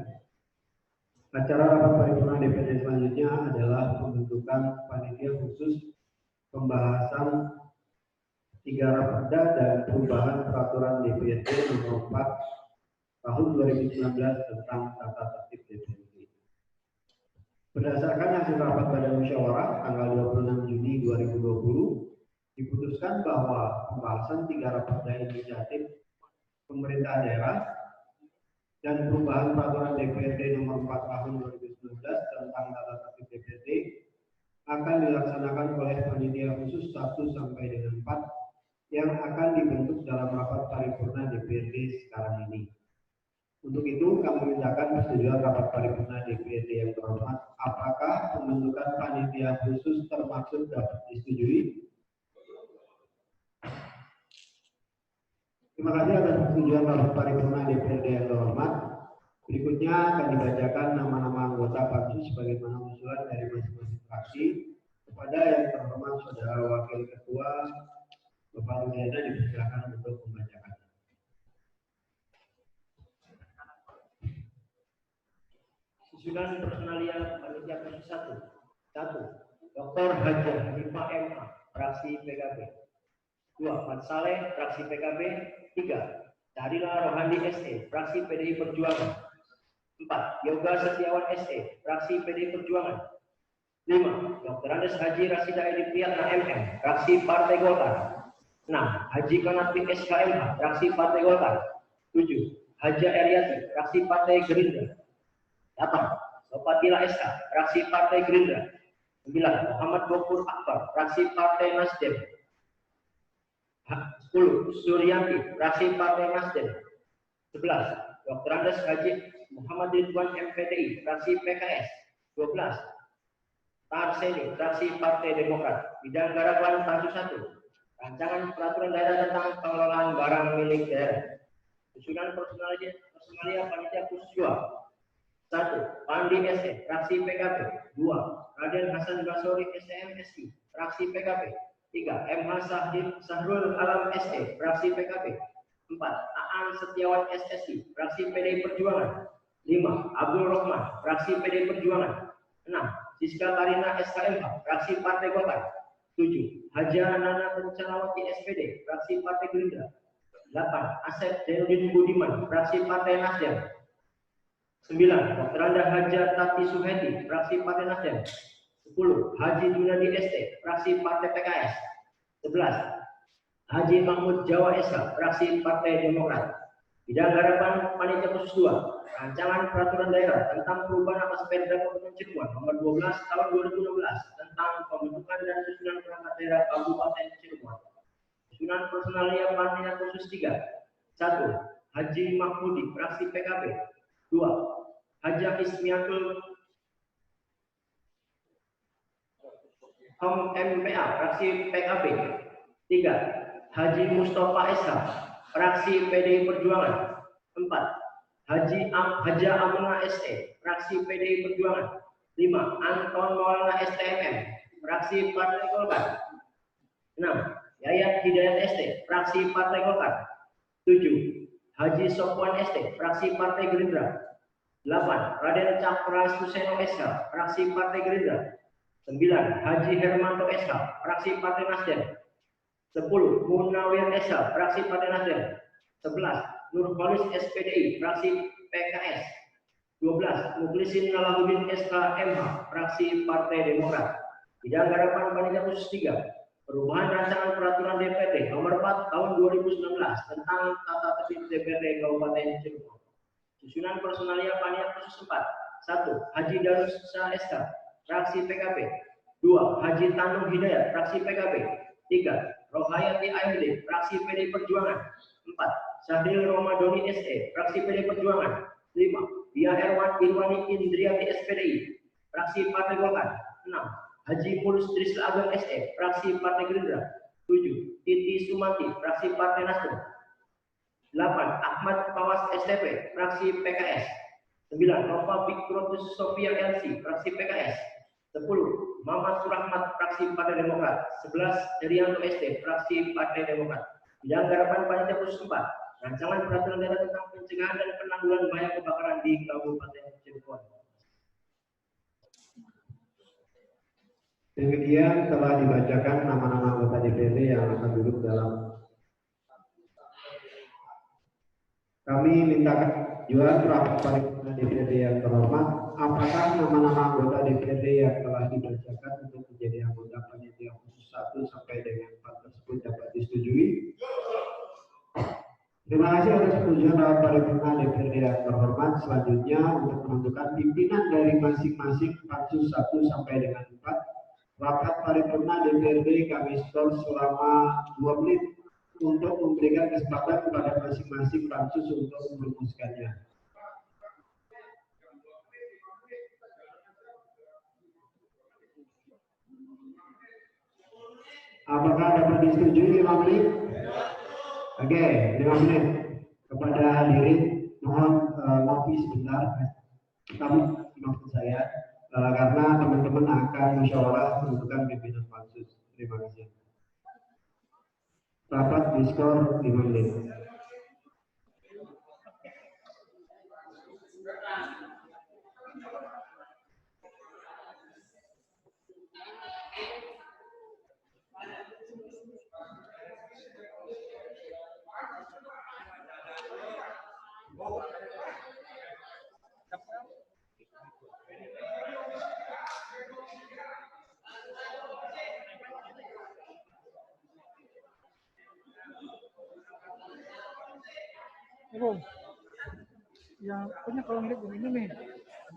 Acara rapat paripurna DPRD selanjutnya adalah pembentukan panitia khusus pembahasan 3 raperda dan perubahan peraturan DPRD nomor 4 tahun 2019 tentang tata tertib DPRD. Berdasarkan hasil rapat Badan Musyawarah tanggal 26 Juni 2020, diputuskan bahwa pembahasan 3 raperda inisiatif pemerintah daerah dan perubahan peraturan DPRD nomor 4 tahun 2019 tentang tata tertib DPRD akan dilaksanakan oleh panitia khusus 1 sampai dengan 4 yang akan dibentuk dalam rapat paripurna DPRD sekarang ini. Untuk itu, kami mintakan persetujuan rapat paripurna DPRD yang terhormat. Apakah pembentukan panitia khusus termaksud dapat disetujui? Terima kasih atas persetujuan rapat paripurna DPRD yang terhormat. Berikutnya akan dibacakan nama-nama anggota pansus sebagaimana usulan dari masing-masing fraksi. Kepada yang terhormat Saudara Wakil Ketua Bapak Rudiana dipersilakan untuk membacakan. Susunan personalia panitia khusus 1. 1. Dr. Haji Hanifah MA, fraksi PKB. 2. Mat Saleh, fraksi PKB. 3. Darila Rohandi SE, fraksi PDI Perjuangan. 4. Yoga Setiawan SE, fraksi PDI Perjuangan. 5. Dr. Andes Haji Rasida Edi Priyatna MM, fraksi Partai Golkar. 6. Haji Kanapi SKMH, fraksi Partai Golkar. 7. Haja Eriati, fraksi Partai Gerindra. 8. Sopatila SK, fraksi Partai Gerindra. 9. Muhammad Gofur Akbar, fraksi Partai Nasdem. 10. Suryanti, fraksi Partai Nasdem. 11. Dr. Andes Haji Muhammad Ridwan MPDI, fraksi PKS. 12. Tarseni, fraksi Partai Demokrat. Bidang Garapan Pansus 1. Rancangan peraturan daerah tentang pengelolaan barang milik daerah. Susunan personalia panitia khusus 2. 1. Pandi SE, fraksi PKB. 2. Raden Hasan Basori STM SI, fraksi PKB. 3. MH Sahrul Alam SE, fraksi PKB. 4. Aan Setiawan SSI, fraksi PDI Perjuangan. 5. Abdul Rahman, fraksi PDI Perjuangan. 6. Siska Karina SKMH, fraksi Partai Golkar. 7. Haja Nana Kencanawati SPD, fraksi Partai Gerindra. 8. Asep Zainuddin Budiman, fraksi Partai Nasdem. 9. Dr. Anda Haja Tati Suheti, fraksi Partai Nasdem. 10. Haji Junadi ST, fraksi Partai PKS. 11. Haji Mahmud Jawa SK, fraksi Partai Demokrat. Bidang Garapan Panitia Khusus 2. Rancangan Peraturan Daerah tentang perubahan atas Perda Kabupaten Cirebon nomor 12 tahun 2016 tentang pembentukan dan susunan perangkat daerah Kabupaten Cirebon. Susunan personalia panitia khusus 3. 1. Haji Mahmudi, fraksi PKB. 2. Haja Ismiatul MPA, fraksi PKB. 3. Haji Mustafa SH, fraksi PDI Perjuangan. 4. Haja Amuna SE, fraksi PDI Perjuangan. 5. Anton Maulana STMM, fraksi Partai Golkar. 6. Yayat Hidayat ST, fraksi Partai Golkar. 7. Haji Sopwan ST, fraksi Partai Gerindra. 8. Raden Cakra Suseno SH, fraksi Partai Gerindra. 9. Haji Hermanto SH, fraksi Partai Nasdem. 10. Munawir SH, fraksi Partai Nasdem. 11. Nurholis SPDI, fraksi PKS. 12. Mukhlisin Nalahuddin SKMH, fraksi Partai Demokrat. Bidang Garapan Panitia Khusus 3. Perubahan rancangan peraturan DPRD nomor 4 tahun 2019 tentang tata tertib DPRD Kabupaten Cirebon. Susunan personalia panitia khusus 4. 1. Haji Darussa SK, fraksi PKB. 2. Haji Tanung Hidayat, fraksi PKB. 3. Rohayati AMD, fraksi PD Perjuangan. 4. Sahril Romadoni SE, fraksi PD Perjuangan. 5. Dia Irwani Indriati SPDI, fraksi Partai Golkar. 6. Haji Mulus Trisel Ageng SE, fraksi Partai Gerindra. 7. Titi Sumanti, fraksi Partai Nasdem. 8. Ahmad Pawas STP, fraksi PKS. 9. Nova Fikrotus Sofia LC, fraksi PKS. 10. Mamat Surahmat, fraksi Partai Demokrat. 11. Herianto ST, fraksi Partai Demokrat. Bidang Garapan Panitia Khusus 4. Rancangan peraturan daerah tentang pencegahan dan penanggulangan bahaya kebakaran di Kabupaten Cirebon. Kemudian telah dibacakan nama-nama anggota DPRD yang akan duduk dalam. Kami minta juga rapat paripurna DPRD yang terhormat, apakah nama-nama anggota DPRD yang telah dibacakan untuk menjadi anggota panitia khusus 1 sampai dengan 4 tersebut dapat disetujui? Terima kasih atas persetujuan rapat paripurna DPRD yang terhormat. Selanjutnya untuk menentukan pimpinan dari masing-masing pansus 1 sampai dengan 4. Rapat paripurna DPRD kami skor selama 2 menit untuk memberikan kesempatan kepada masing-masing pansus untuk merumuskannya. Apakah dapat disetujui 5 menit? Oke, 5 menit. Kepada hadirin mohon ngopi sebentar. Kami maksud saya karena teman-teman akan musyawarah menentukan pimpinan pansus. Terima kasih. Rapat diskor 5 menit. Bro, yang punya kalau ngeliat begini nih,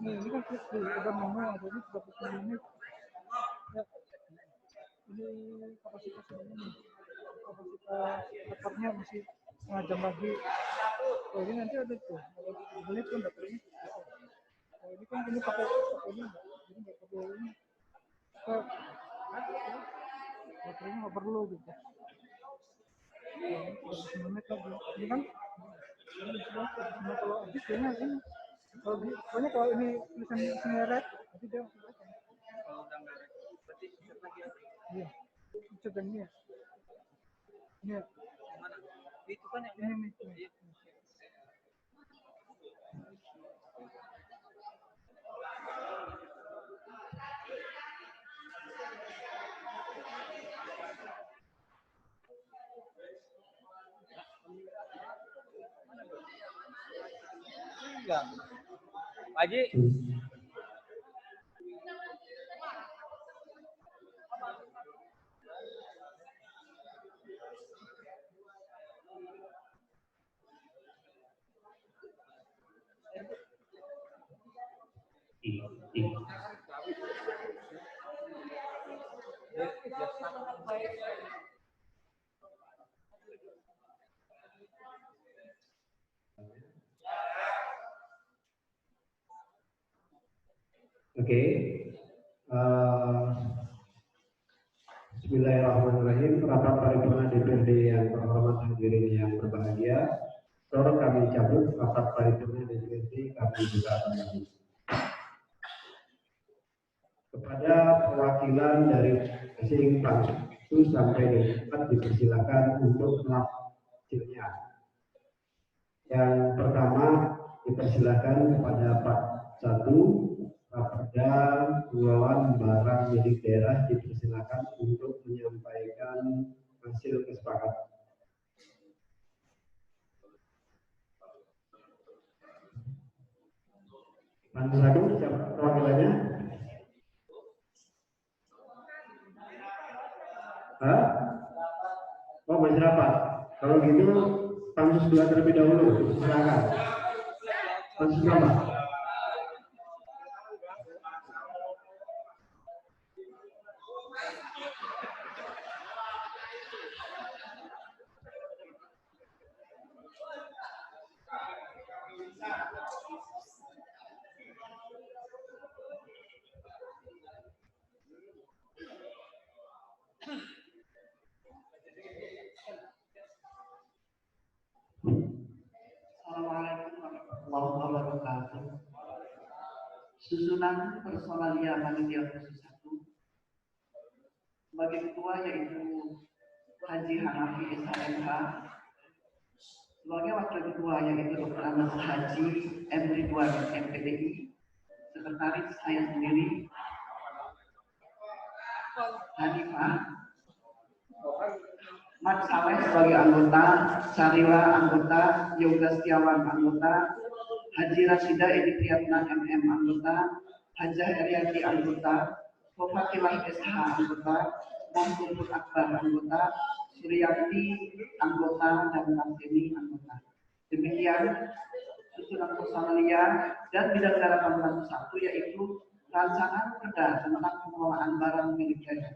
ini kan udah mau jadi 30 menit. Ya, ini kapasitas ini, kapasitas rekornya masih setengah jam lagi. Oh ini nanti ada tuh, menit kan baterainya. Oh ini kan ini pakai ini, jadi nggak perlu ini. Baterainya nggak perlu gitu. Ini 30 menit lagi, ini kan. Kalau habis kayaknya ini pokoknya kalau ini tulisannya red nanti dia kalau udah nggak red berarti chat lagi ya. Iya chat yang ini ya ini ya mana itu kan yang ini nih. Enggak. Pak Haji. Oke. Bismillahirrahmanirrahim. Rapat paripurna DPRD yang terhormat hadirin yang berbahagia. Sekarang kami cabut rapat paripurna DPRD kami juga akan lanjut. Kepada perwakilan dari masing pansus sampai dengan 4 dipersilakan untuk melaporkannya. Yang pertama dipersilakan kepada Pak 1. Raperda pengelolaan barang milik daerah dipersilakan untuk menyampaikan hasil kesepakatan. Pansus Agung siapa perwakilannya? Hah? Oh, masih rapat. Kalau gitu Pansus 2 terlebih dahulu, silakan. Pansus berapa? Assalamualaikum warahmatullahi wabarakatuh. Susunan personalia panitia khusus 1 sebagai ketua yaitu Haji Hanafi SHMH, sebagai wakil ketua yaitu Dr. Ahmad Haji M. Ridwan MPDI, sekretaris saya sendiri Hanifah, Mat Saleh sebagai anggota, Sarila anggota, Yoga Setiawan anggota, Haji Rasida Edi Priyatna MM anggota, Hajah Heriati anggota, Fatilah SH anggota, Muhammad Akbar anggota, Suryati anggota, dan Tamsini anggota. Demikian susunan personalia dan bidang garapan Pansus 1 yaitu rancangan perda tentang pengelolaan barang milik daerah.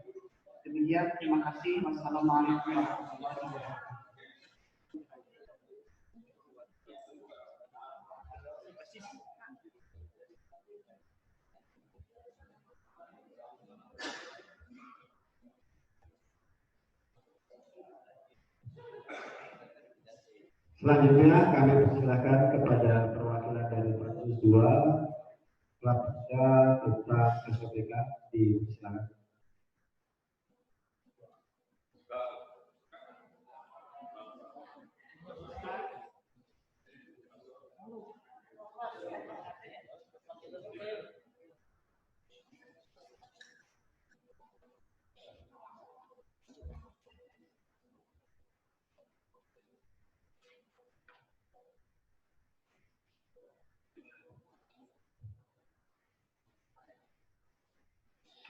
Demikian, terima kasih. Wassalamualaikum warahmatullahi wabarakatuh. Selanjutnya kami persilakan kepada perwakilan dari Pansus 2, Lapda tentang SOTK dipersilakan.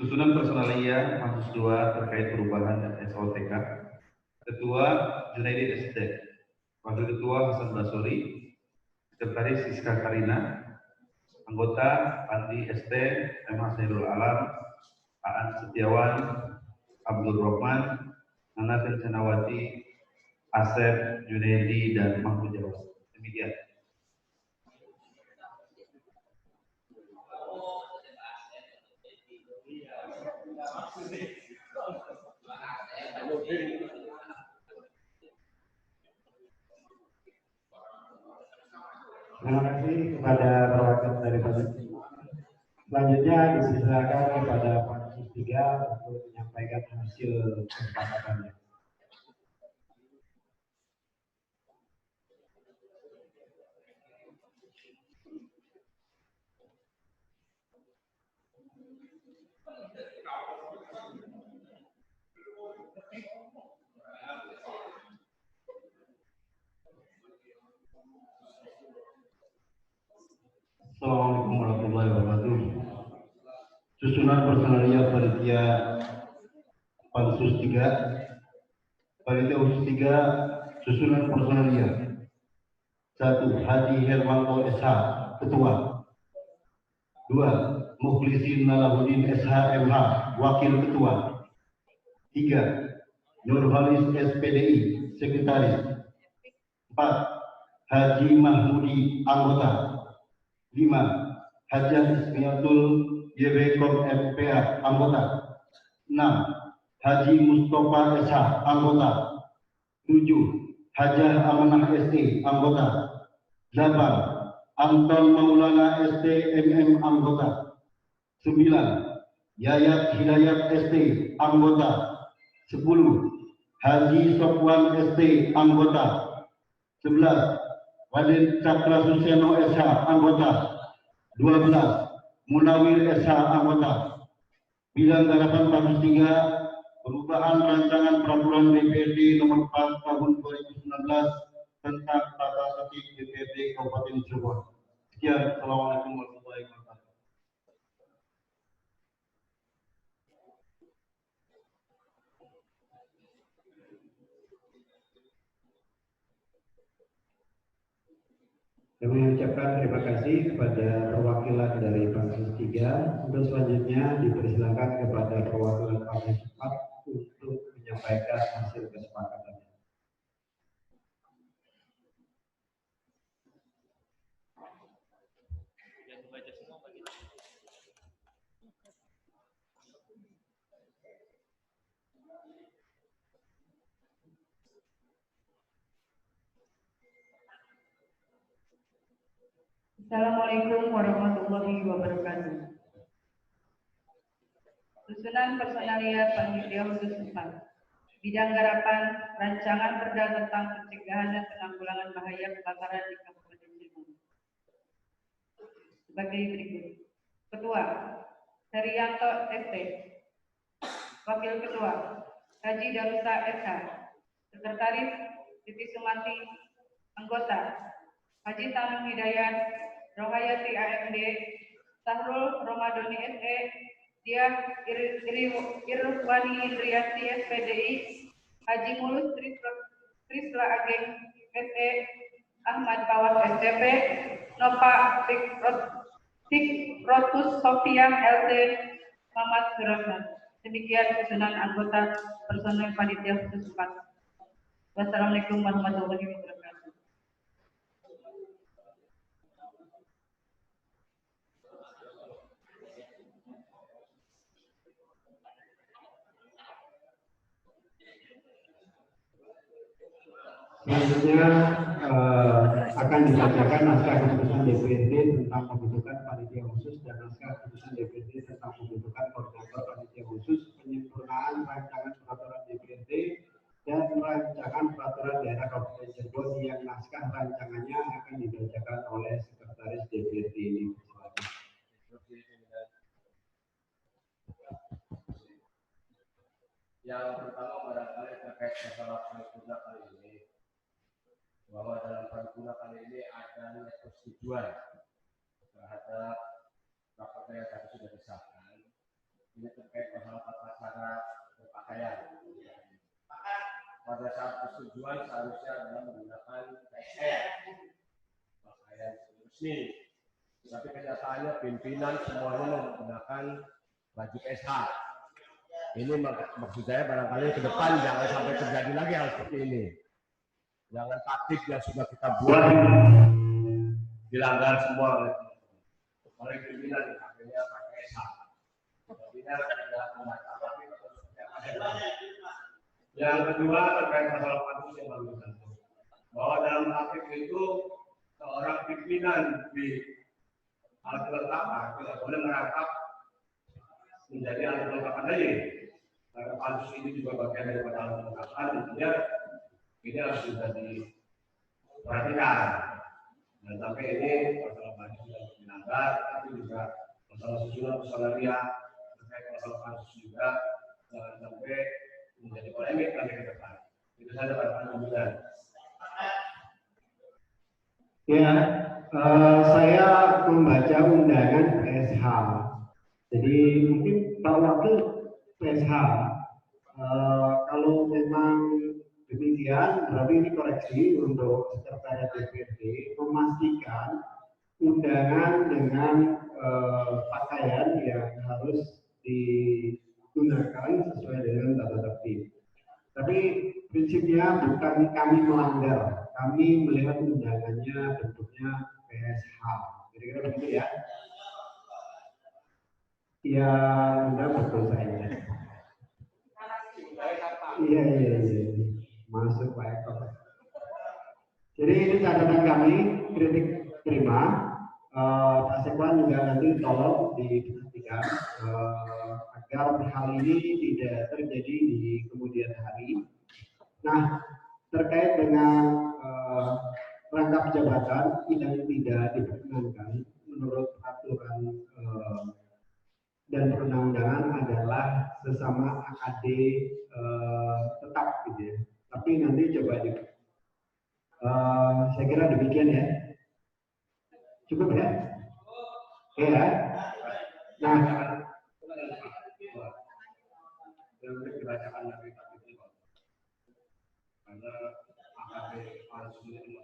Susunan personalia Pansus 2 terkait perubahan SOTK. Ketua Junaidi SD, Wakil Ketua Hasan Basori, Sekretaris Siska Karina, anggota Andi ST, MH Sairul Alam, Aan Setiawan, Abdul Rahman, Nana Kencanawati, Asep, Junaidi, dan Mahmud Jawa. Demikian. Terima kasih kepada perwakilan dari Pansus. Selanjutnya disilakan kepada Pansus 3 untuk menyampaikan hasil kesepakatannya. Assalamualaikum warahmatullahi wabarakatuh. Susunan personalia panitia Pansus 3. Panitia khusus 3, susunan personalia. 1. Haji Hermanto SH, Ketua. 2. Mukhlisin Nalahuddin SH MH, Wakil Ketua. 3. Nurhalis SPDI, Sekretaris. 4. Haji Mahmudi, Anggota. 5. Hajah Ismiatul YW-Kom MPA, Anggota. 6. Haji Mustafa SH, Anggota. 7. Hajah Amanah ST, Anggota. 8. Anton Maulana ST MM, Anggota. 9. Yayat Hidayat ST, Anggota. 10. Haji Sofwan ST, Anggota. 11. Raden Cakra Suseno SH, Anggota. 12. Munawir SH, Anggota. Bidang garapan Pansus 3, perubahan rancangan peraturan DPRD nomor 4 tahun 2019 tentang tata tertib DPRD Kabupaten Cirebon. Sekian, assalamualaikum warahmatullahi wabarakatuh. Kami ucapkan terima kasih kepada perwakilan dari Pansus 3. Untuk selanjutnya dipersilakan kepada perwakilan Pansus 4 untuk menyampaikan hasil kesepakatan. Assalamualaikum warahmatullahi wabarakatuh. Susunan personalia Panitia Khusus 4. Bidang Garapan Rancangan Perda tentang Pencegahan dan Penanggulangan Bahaya Kebakaran di Kabupaten Cirebon. Sebagai berikut. Ketua Herianto ST. Wakil Ketua Haji Darussa SH. Sekretaris Siti Sumati. Anggota Haji Tanung Hidayat, Rohayati AMD, Sahrul Romadoni SE, Diah Irwani Indriyanti SPDI, Haji Mulus Trisla Ageng SE, Ahmad Pawas STP, Nova Tikrotus Sofian LT, Muhammad Surahman. Demikian susunan anggota personel Panitia Khusus 4. Wassalamualaikum warahmatullahi wabarakatuh. Selanjutnya akan dibacakan naskah keputusan DPRD tentang pembentukan panitia khusus dan naskah keputusan DPRD tentang pembentukan koordinator panitia khusus, penyempurnaan rancangan peraturan DPRD dan rancangan peraturan daerah Kabupaten Cirebon yang naskah rancangannya akan dibacakan oleh Sekretaris DPRD ini. Yang pertama barangkali terkait masalah paripurna kali ini, bahwa dalam paripurna kali ini ada persetujuan terhadap rapat yang tadi sudah disahkan. Ini terkait masalah tata cara berpakaian. Pada saat persetujuan seharusnya adalah menggunakan PSR, pakaian resmi. Tapi kenyataannya pimpinan semuanya menggunakan baju SH. Ini maksud saya barangkali ke depan jangan sampai terjadi lagi hal seperti ini. Jangan taktik yang sudah kita buat dilanggar semua oleh pimpinan, akhirnya pakai SH. Pimpinan tidak membaca. Yang kedua terkait masalah pansus yang baru disebut, bahwa dalam praktik itu seorang pimpinan di alat kelengkapan tidak boleh merangkap menjadi alat kelengkapan lagi. Karena pansus ini juga bagian daripada alat kelengkapan, tentunya ini harus juga diperhatikan. Dan sampai ini masalah pansus sudah dilanggar, tapi juga masalah susunan personalia terkait masalah pansus juga jangan sampai menjadi polemik nanti ke depan. Itu saja Pak Pimpinan. Ya, saya membaca undangan PSH. Jadi mungkin Pak Wakil PSH. Kalau memang demikian, berarti ini koreksi untuk Sekretariat DPRD memastikan undangan dengan pakaian yang harus digunakan sesuai dengan tata tertib. Tapi prinsipnya bukan kami melanggar, kami melihat undangannya bentuknya PSH. Kira-kira begitu ya? Ya, undang betul saya. Iya. Masuk Pak Eko. Jadi ini catatan kami, kritik terima. Pak Sekwan juga nanti tolong diperhatikan agar hal ini tidak terjadi di kemudian hari. Nah, terkait dengan rangkap jabatan yang tidak diperkenankan menurut peraturan dan perundang-undangan adalah sesama AKD tetap gitu ya. Tapi nanti coba saya kira demikian ya. Cukup ya? Oke ya. Nah, yang dibacakan dari karena AKD pansus ini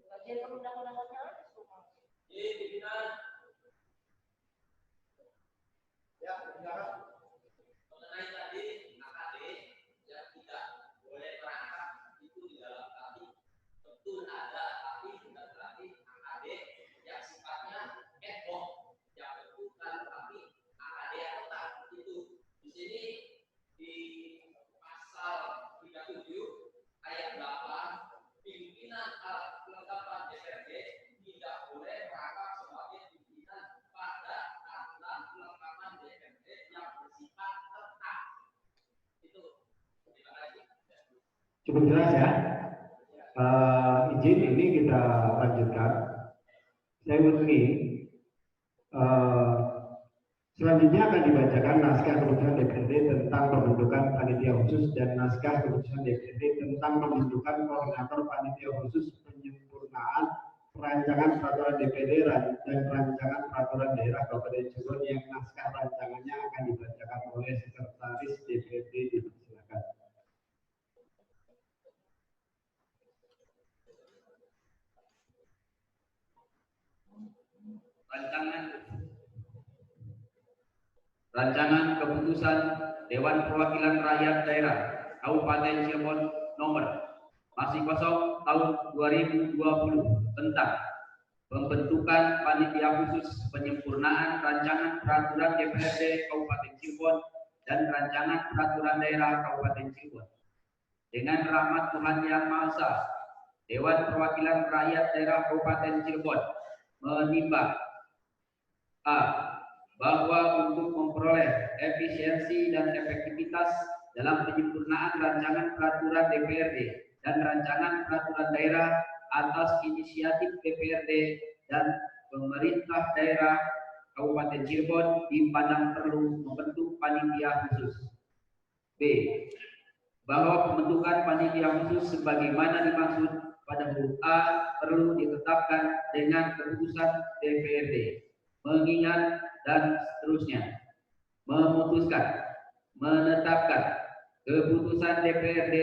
Kajian perundang-undangannya Ya, silakan. Mengenai tadi AKD yang tidak boleh merangkap itu di dalam kami betul ada, tapi bukan berarti AKD yang sifatnya ad hoc yang bukan kami AKD anggota itu di sini di pasal 37 ayat 8 pimpinan kelengkapan DPRD tidak boleh merangkap sebagai pimpinan pada aturan kelengkapan DPRD yang bersifat tetap. Itu terima kasih. Cukup jelas ya. Izin ini kita lanjutkan. Saya ulangi. Selanjutnya akan dibacakan naskah keputusan DPRD tentang pembentukan panitia khusus dan naskah keputusan DPRD tentang pembentukan koordinator panitia khusus penyempurnaan rancangan peraturan DPD dan rancangan peraturan daerah Kabupaten Cirebon yang naskah rancangannya akan dibacakan oleh Sekretaris DPRD. Dipersilakan. Rancangan keputusan Dewan Perwakilan Rakyat Daerah Kabupaten Cirebon nomor masih kosong tahun 2020 tentang pembentukan panitia khusus penyempurnaan rancangan peraturan DPRD Kabupaten Cirebon dan rancangan peraturan daerah Kabupaten Cirebon. Dengan rahmat Tuhan Yang Maha Esa, Dewan Perwakilan Rakyat Daerah Kabupaten Cirebon menimbang A. Bahwa untuk memperoleh efisiensi dan efektivitas dalam penyempurnaan rancangan peraturan DPRD dan rancangan peraturan daerah atas inisiatif DPRD dan pemerintah daerah Kabupaten Cirebon dipandang perlu membentuk panitia khusus. B. Bahwa pembentukan panitia khusus sebagaimana dimaksud pada huruf A perlu ditetapkan dengan keputusan DPRD. Mengingat dan seterusnya memutuskan, menetapkan keputusan DPRD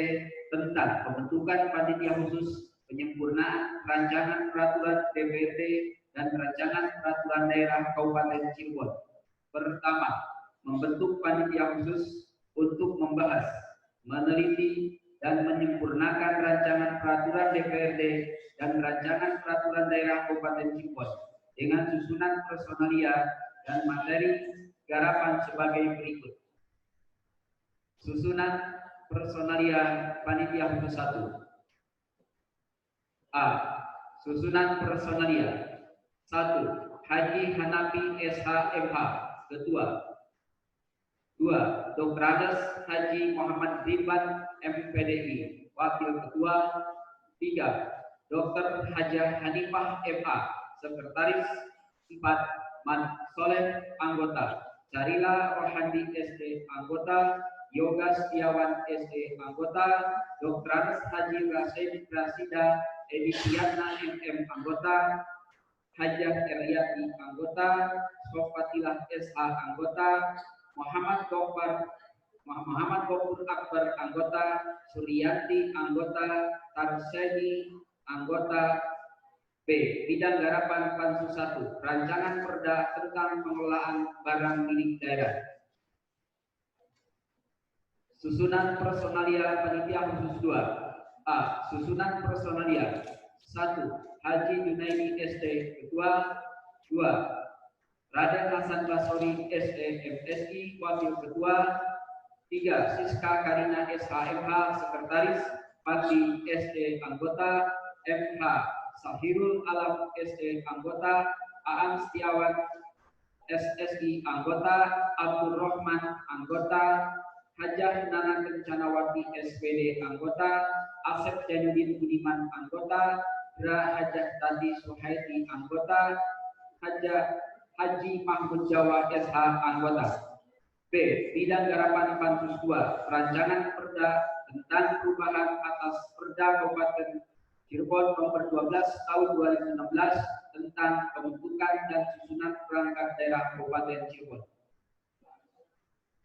tentang pembentukan panitia khusus penyempurnaan rancangan peraturan DPRD dan rancangan peraturan daerah Kabupaten Cirebon. Pertama, membentuk panitia khusus untuk membahas, meneliti, dan menyempurnakan rancangan peraturan DPRD dan rancangan peraturan daerah Kabupaten Cirebon dengan susunan personalia dan materi garapan sebagai berikut. Susunan personalia panitia khusus 1. A. Susunan personalia 1. Haji Hanafi SH.MH Ketua. 2. Dr. Andes Haji Muhammad Ridwan MPDI Wakil Ketua. 3. Dr. Hajah Hanifah MA Sekretaris. 4. Man Soleh anggota. Sarila Rohandi SD anggota. Yoga Setiawan SD anggota. Dr. Andes Haji Rasid Rasida Edi Priyatna MM anggota. Hajah Eryati anggota. Sofatilah SH anggota. Muhammad Gofur Akbar anggota. Suryanti anggota. Tarseni anggota. B. Bidang garapan Pansus 1 Rancangan Perda tentang pengelolaan barang milik daerah. Susunan personalia panitia khusus 2. A. Susunan personalia 1. Haji Junaidi SD Ketua. 2. Raden Hasan Basori SD MSI Wakil Ketua. 3. Siska Karina SHMH Sekretaris. Pati SD anggota. MH Sahirul Alam SD anggota. Aan Setiawan SSI anggota. Abdul Rahman anggota. Hajah Nana Kencanawati SPD anggota. Asep Janudin Budiman anggota. Dra Hajah Tati Suhaiti anggota. Haji Mahmud Jawa SH anggota. B. Bidang garapan Pansus 2 Rancangan Perda tentang perubahan atas Perda Kabupaten Cirebon nomor 12 tahun 2016 tentang pembentukan dan susunan perangkat daerah Kabupaten Cirebon.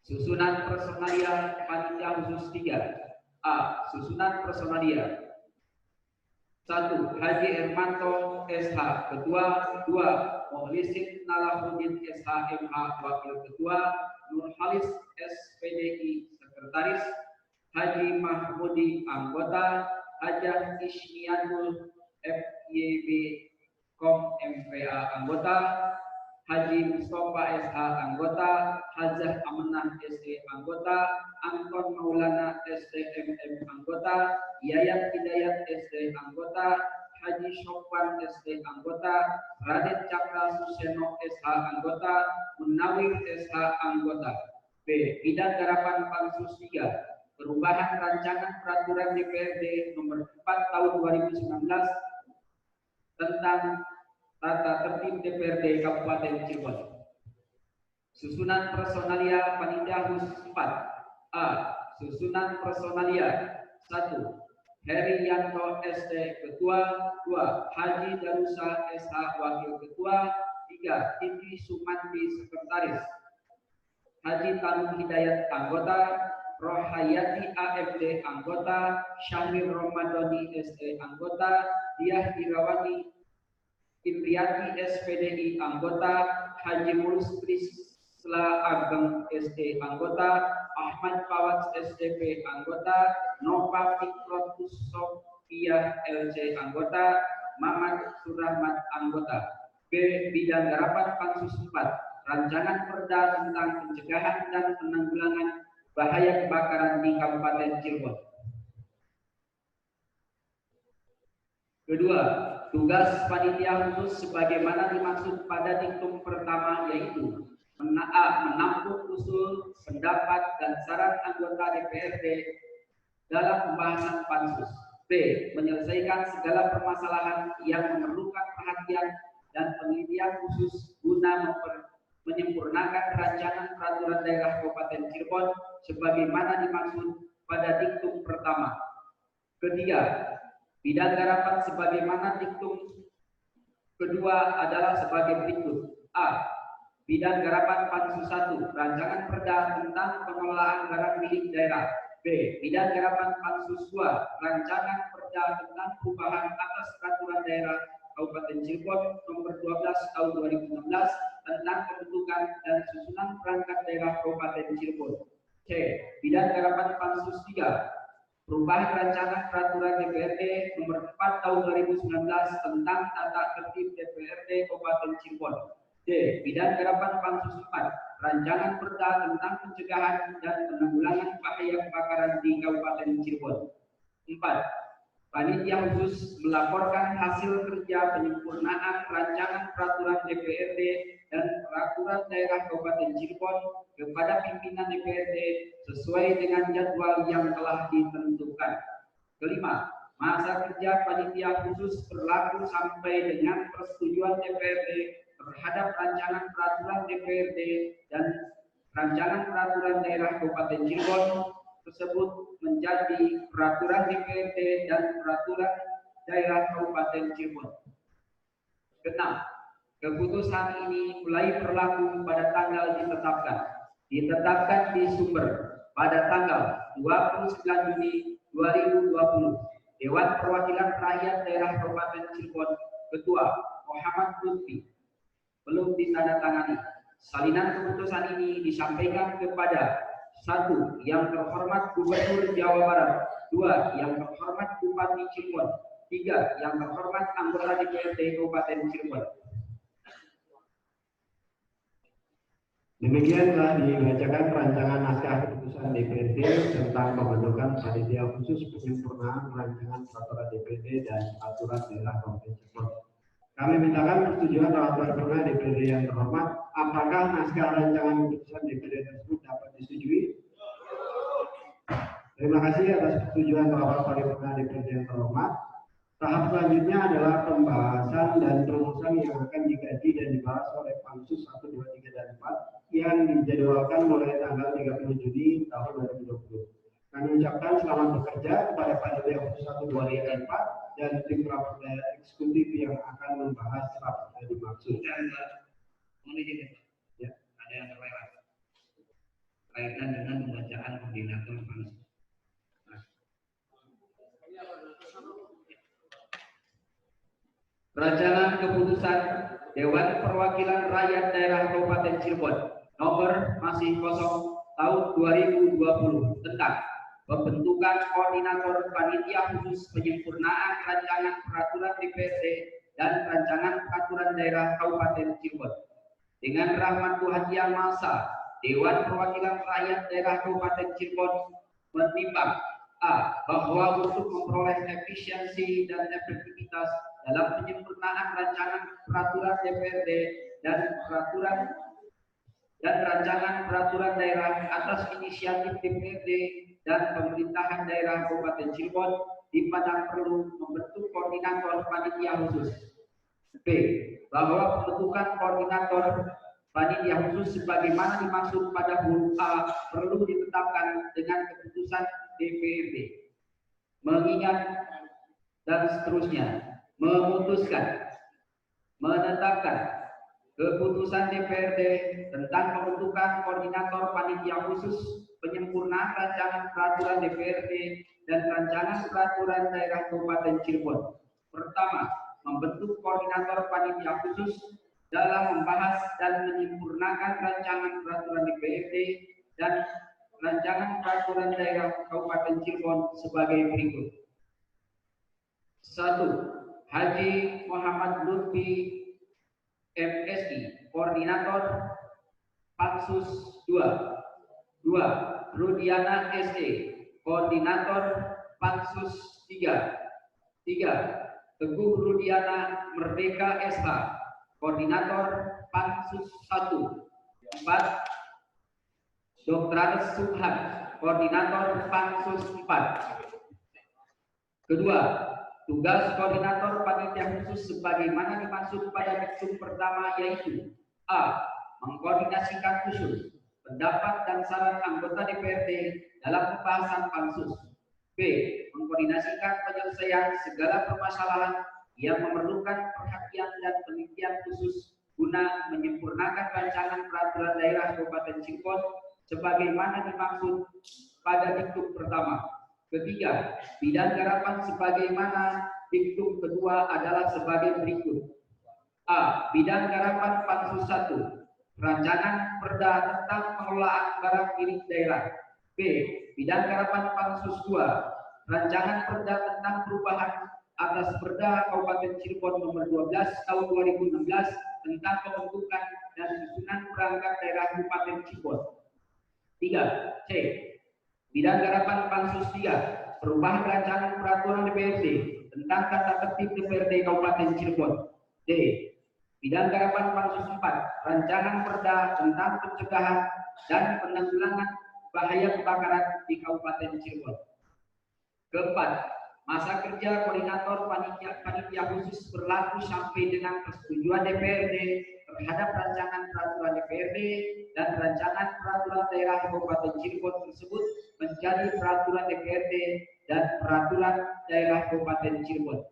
Susunan personalia panitia khusus 3. A. Susunan personalia 1. Haji Ermanto SH Ketua. 2. Mohlisin Nalahuddin SH MH Wakil Ketua. Nurhalis SPDI Sekretaris. Haji Mahmudi Anggota. Hajah Ismianul FYB Kom MPA Anggota. Haji Mustafa SH Anggota. Hajah Amanah SE Anggota. Anton Maulana SDMM Anggota. Yayat Hidayat SD Anggota. Haji Sofwan SD Anggota. Raden Cakra Suseno SH Anggota. Munawir SH Anggota. B. Bidang Garapan Pansus 3. Perubahan Rancangan Peraturan DPRD Nomor 4 Tahun 2019 tentang Tata Tertib DPRD Kabupaten Cirebon. Susunan personalia panitia khusus 4. A. Susunan personalia 1. Heri Yanto SD Ketua. 2. Haji Darusa SH Wakil Ketua. 3. Titi Sumanti Sekretaris. Haji Tanung Hidayat Anggota. Rohayati AFD Anggota. Syahrir Ramadhani SD Anggota. Diah Irawani Indriati SPDI Anggota. Haji Mulus Prisla Ageng SD Anggota. Ahmad Fawaz SDP Anggota. Nova Fikrotus Sofia LC Anggota. Mamat Surahmat Anggota. B. Bidang Garapan Pansus 4. Rancangan Perda tentang pencegahan dan penanggulangan bahaya kebakaran di Kabupaten Cirebon. Kedua, tugas panitia khusus sebagaimana dimaksud pada diktum pertama yaitu menampung usul, pendapat, dan saran anggota DPRD dalam pembahasan pansus. B. Menyelesaikan segala permasalahan yang memerlukan perhatian dan penelitian khusus guna menyempurnakan rancangan peraturan daerah Kabupaten Cirebon sebagaimana dimaksud pada diktum pertama. Ketiga, bidang garapan sebagaimana diktum kedua adalah sebagai berikut. A. Bidang garapan Pansus 1, rancangan perda tentang pengelolaan barang milik daerah. B. Bidang garapan Pansus 2, rancangan perda tentang perubahan atas peraturan daerah Kabupaten Cirebon nomor 12 tahun 2016 tentang pembentukan dan susunan perangkat daerah Kabupaten Cirebon. C. Bidang garapan Pansus 3, perubahan rancangan peraturan DPRD nomor 4 tahun 2019 tentang tata tertib DPRD Kabupaten Cirebon. D. Bidang garapan Pansus 4, rancangan perda tentang pencegahan dan penanggulangan bahaya kebakaran di Kabupaten Cirebon. 4. Panitia khusus melaporkan hasil kerja penyempurnaan rancangan peraturan DPRD dan peraturan daerah Kabupaten Cirebon kepada pimpinan DPRD sesuai dengan jadwal yang telah ditentukan. Kelima, masa kerja panitia khusus berlaku sampai dengan persetujuan DPRD terhadap rancangan peraturan DPRD dan rancangan peraturan daerah Kabupaten Cirebon tersebut menjadi peraturan DPRD dan peraturan daerah Kabupaten Cirebon. Keenam, keputusan ini mulai berlaku pada tanggal ditetapkan di sumber pada tanggal 29 Juni 2020. Dewan Perwakilan Rakyat Daerah Kabupaten Cirebon, Ketua Muhammad Lutfi, belum ditandatangani. Salinan keputusan ini disampaikan kepada 1. Yang terhormat Gubernur Jawa Barat. 2. Yang terhormat Bupati Cirebon. 3. Yang terhormat anggota DPRD Kabupaten Cirebon. Demikian telah dibacakan rancangan naskah keputusan DPRD tentang pembentukan panitia khusus penyempurnaan rancangan peraturan DPRD dan peraturan daerah Kabupaten Cirebon. Kami mintakan persetujuan rapat paripurna DPRD yang terhormat. Apakah naskah rancangan keputusan DPRD tersebut dapat disetujui? Terima kasih atas persetujuan rapat paripurna DPRD yang terhormat. Tahap selanjutnya adalah pembahasan dan perumusan yang akan dikaji dan dibahas oleh Pansus 1, 2, 3, dan 4 yang dijadwalkan mulai tanggal 30 Juni tahun 2020. Kami ucapkan selamat bekerja kepada panitia khusus 1, 2, 3, dan 4 dan tim rapat daerah eksekutif yang akan membahas rapat yang dimaksud. Ya. Ada yang terlewat kaitan dengan pembacaan koordinator pansus. Rancangan keputusan Dewan Perwakilan Rakyat Daerah Kabupaten Cirebon nomor masih kosong tahun 2020 tentang pembentukan koordinator panitia khusus penyempurnaan rancangan peraturan DPRD dan rancangan peraturan daerah Kabupaten Cirebon. Dengan rahmat Tuhan Yang Maha Esa, Dewan Perwakilan Rakyat Daerah Kabupaten Cirebon menimbang A. Bahwa untuk memperoleh efisiensi dan efektivitas dalam penyempurnaan rancangan peraturan DPRD dan rancangan peraturan daerah atas inisiatif DPRD dan pemerintahan daerah Kabupaten Cirebon dipandang perlu membentuk koordinator panitia khusus. B. Bahwa pembentukan koordinator panitia khusus sebagaimana dimaksud pada huruf A perlu ditetapkan dengan keputusan DPRD. Mengingat dan seterusnya, memutuskan, menetapkan keputusan DPRD tentang pembentukan koordinator panitia khusus penyempurnaan rancangan peraturan DPRD dan rancangan peraturan daerah Kabupaten Cirebon. Pertama, membentuk koordinator panitia khusus dalam membahas dan menyempurnakan rancangan peraturan DPRD dan rancangan peraturan daerah Kabupaten Cirebon sebagai berikut. 1. Haji Muhammad Lutfi MSI, Koordinator Pansus 2. 2. Rudiana SE, Koordinator Pansus 3. 3. Teguh Rudiana Merdeka SH, Koordinator Pansus 1. 4. Dr. Subhan, Koordinator Pansus 4. Kedua, tugas koordinator panitia khusus sebagaimana dimaksud pada diktum pertama yaitu A. Mengkoordinasikan usul, pendapat dan saran anggota DPRD dalam pembahasan pansus. B. Mengkoordinasikan penyelesaian segala permasalahan yang memerlukan perhatian dan penelitian khusus guna menyempurnakan rancangan peraturan daerah Kabupaten Cirebon sebagaimana dimaksud pada diktum pertama. Ketiga, bidang garapan sebagaimana diktum kedua adalah sebagai berikut. A. Bidang garapan Pansus 1, rancangan perda tentang pengelolaan barang milik daerah. B. Bidang garapan Pansus 2, rancangan perda tentang perubahan atas perda Kabupaten Cirebon nomor 12 tahun 2016 tentang pembentukan dan susunan perangkat daerah Kabupaten Cirebon. 3. C. Bidang garapan Pansus 3, perubahan rancangan peraturan DPRD tentang tata tertib DPRD Kabupaten Cirebon. D. Bidang garapan Pansus 4, rancangan perda tentang pencegahan dan penanggulangan bahaya kebakaran di Kabupaten Cirebon. Keempat, masa kerja koordinator panitia khusus berlaku sampai dengan persetujuan DPRD terhadap rancangan peraturan DPRD dan rancangan peraturan daerah Kabupaten Cirebon tersebut menjadi peraturan DPRD dan peraturan daerah Kabupaten Cirebon.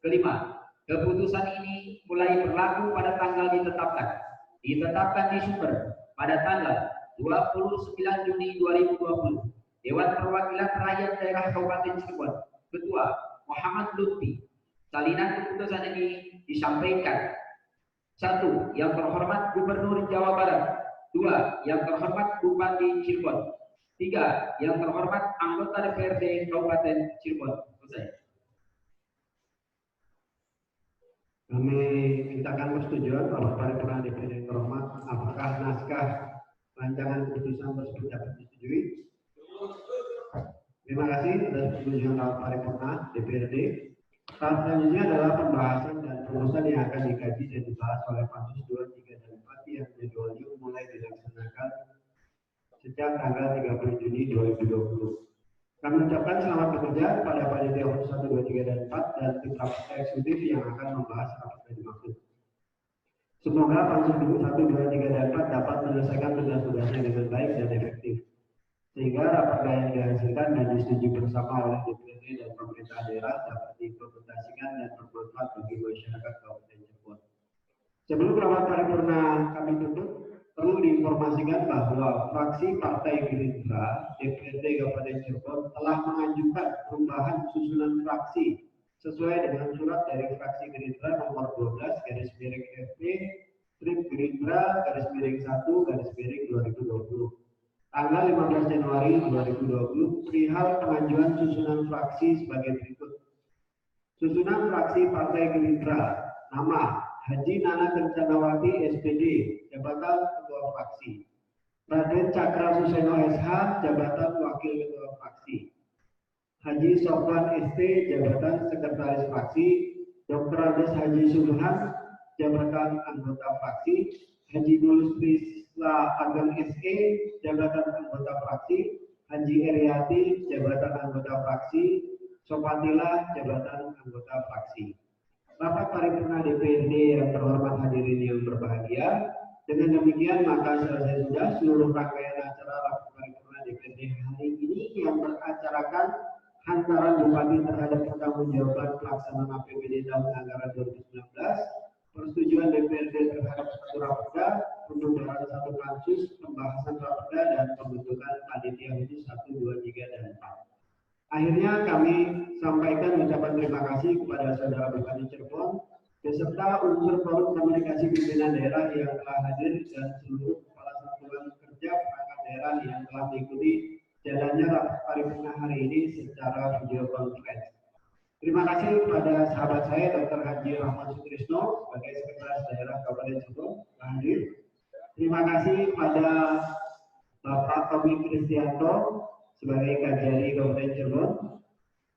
Kelima, keputusan ini mulai berlaku pada tanggal ditetapkan di sumber pada tanggal 29 Juni 2020. Dewan Perwakilan Rakyat Daerah Kabupaten Cirebon, Ketua Muhammad Lutfi. Salinan keputusan ini disampaikan 1. Yang terhormat Gubernur Jawa Barat. 2. Yang terhormat Bupati Cirebon. 3. Yang terhormat anggota DPRD Kabupaten Cirebon. Selesai. Kami mintakan persetujuan Bapak Paripurna DPRD yang terhormat, apakah naskah rancangan keputusan tersebut dapat disetujui? Terima kasih atas persetujuan Bapak Paripurna DPRD. Tahap selanjutnya adalah pembahasan dan perumusan yang akan dikaji dan dibahas oleh Pansus 2, 3, dan 4 yang jadwalnya mulai dilaksanakan sejak tanggal 30 Juni 2020. Kami ucapkan selamat bekerja kepada panitia khusus 1, 2, 3, dan 4 dan tim rapat eksekutif yang akan membahas rapat yang dimaksud. Semoga Pansus 1, 2, 3, dan 4 dapat menyelesaikan tugas-tugasnya dengan baik dan efektif, sehingga rapat yang dihasilkan dan disetujui bersama oleh DPRD dan pemerintah daerah dapat diimplementasikan dan bermanfaat bagi masyarakat Kabupaten Cirebon. Sebelum rapat paripurna kami tutup, perlu diinformasikan bahwa fraksi Partai Gerindra DPRD Kabupaten Cirebon telah mengajukan perubahan susunan fraksi sesuai dengan surat dari fraksi Gerindra nomor 12 garis miring FP strip Gerindra garis miring 1 garis miring 2020 tanggal 15 Januari 2020 perihal pengajuan susunan fraksi sebagai berikut. Susunan fraksi Partai Gerindra, nama Haji Nana Kencanawati SPD, jabatan Ketua Fraksi. Raden Cakra Suseno SH, jabatan Wakil Ketua Fraksi. Haji Sofwan ST, jabatan Sekretaris Fraksi. Dr. Andes Haji Subhan, jabatan Anggota Fraksi. Haji Dulus Prisla Ageng SE, jabatan Anggota Fraksi. Haji Eriati, jabatan Anggota Fraksi. Sopatila, jabatan Anggota Fraksi. Rapat paripurna DPRD yang terhormat hadirin yang berbahagia. Dengan demikian maka selesai sudah seluruh rangkaian acara rapat paripurna DPRD hari ini yang beracarakan hantaran Bupati terhadap pertanggungjawaban pelaksanaan APBD tahun anggaran 2019, persetujuan DPRD terhadap satu raperda, pembubaran satu pansus, pembahasan raperda dan pembentukan panitia khusus 1, 2, 3, dan 4. Akhirnya kami sampaikan ucapan terima kasih kepada Saudara Bupati Cirebon beserta unsur forum komunikasi pimpinan daerah yang telah hadir dan seluruh kepala satuan kerja perangkat daerah yang telah mengikuti jalannya rapat paripurna hari ini secara video conference. Terima kasih kepada sahabat saya Dr. Haji Rahmat Sutrisno sebagai Sekretaris Daerah Kabupaten Cirebon telah hadir. Terima kasih kepada Bapak Tommy Kristianto sebagai Kajari Kabupaten Cirebon.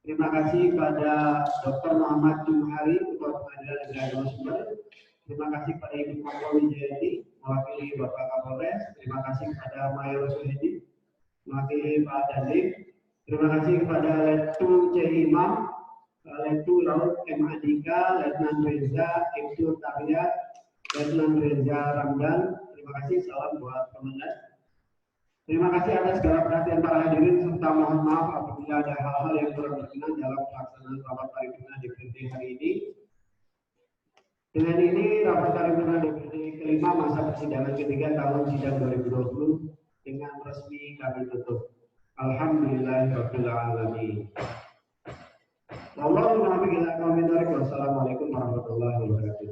Terima kasih kepada Dr. Muhammad Jumhari, Ketua Pengadilan Negeri Agama Sumber. Terima kasih kepada Ibu Kapolri Jayati, mewakili Bapak Kapolres. Terima kasih kepada Mayor Suhedi, mewakili Pak Dandim. Terima kasih kepada Letu C. Imam, Letu Laut M. Andika, Letnan Reza, Ibtu Taryat, Letnan Reza Ramdan. Terima kasih, salam buat Komandan. Terima kasih atas segala perhatian para hadirin serta mohon maaf apabila ada hal-hal yang kurang berkenan dalam pelaksanaan rapat paripurna DPRD hari ini. Dengan ini rapat paripurna DPRD kelima masa persidangan ketiga tahun sidang 2020 dengan resmi kami tutup. Alhamdulillahirabbil alamin. Wassalamualaikum warahmatullahi wabarakatuh.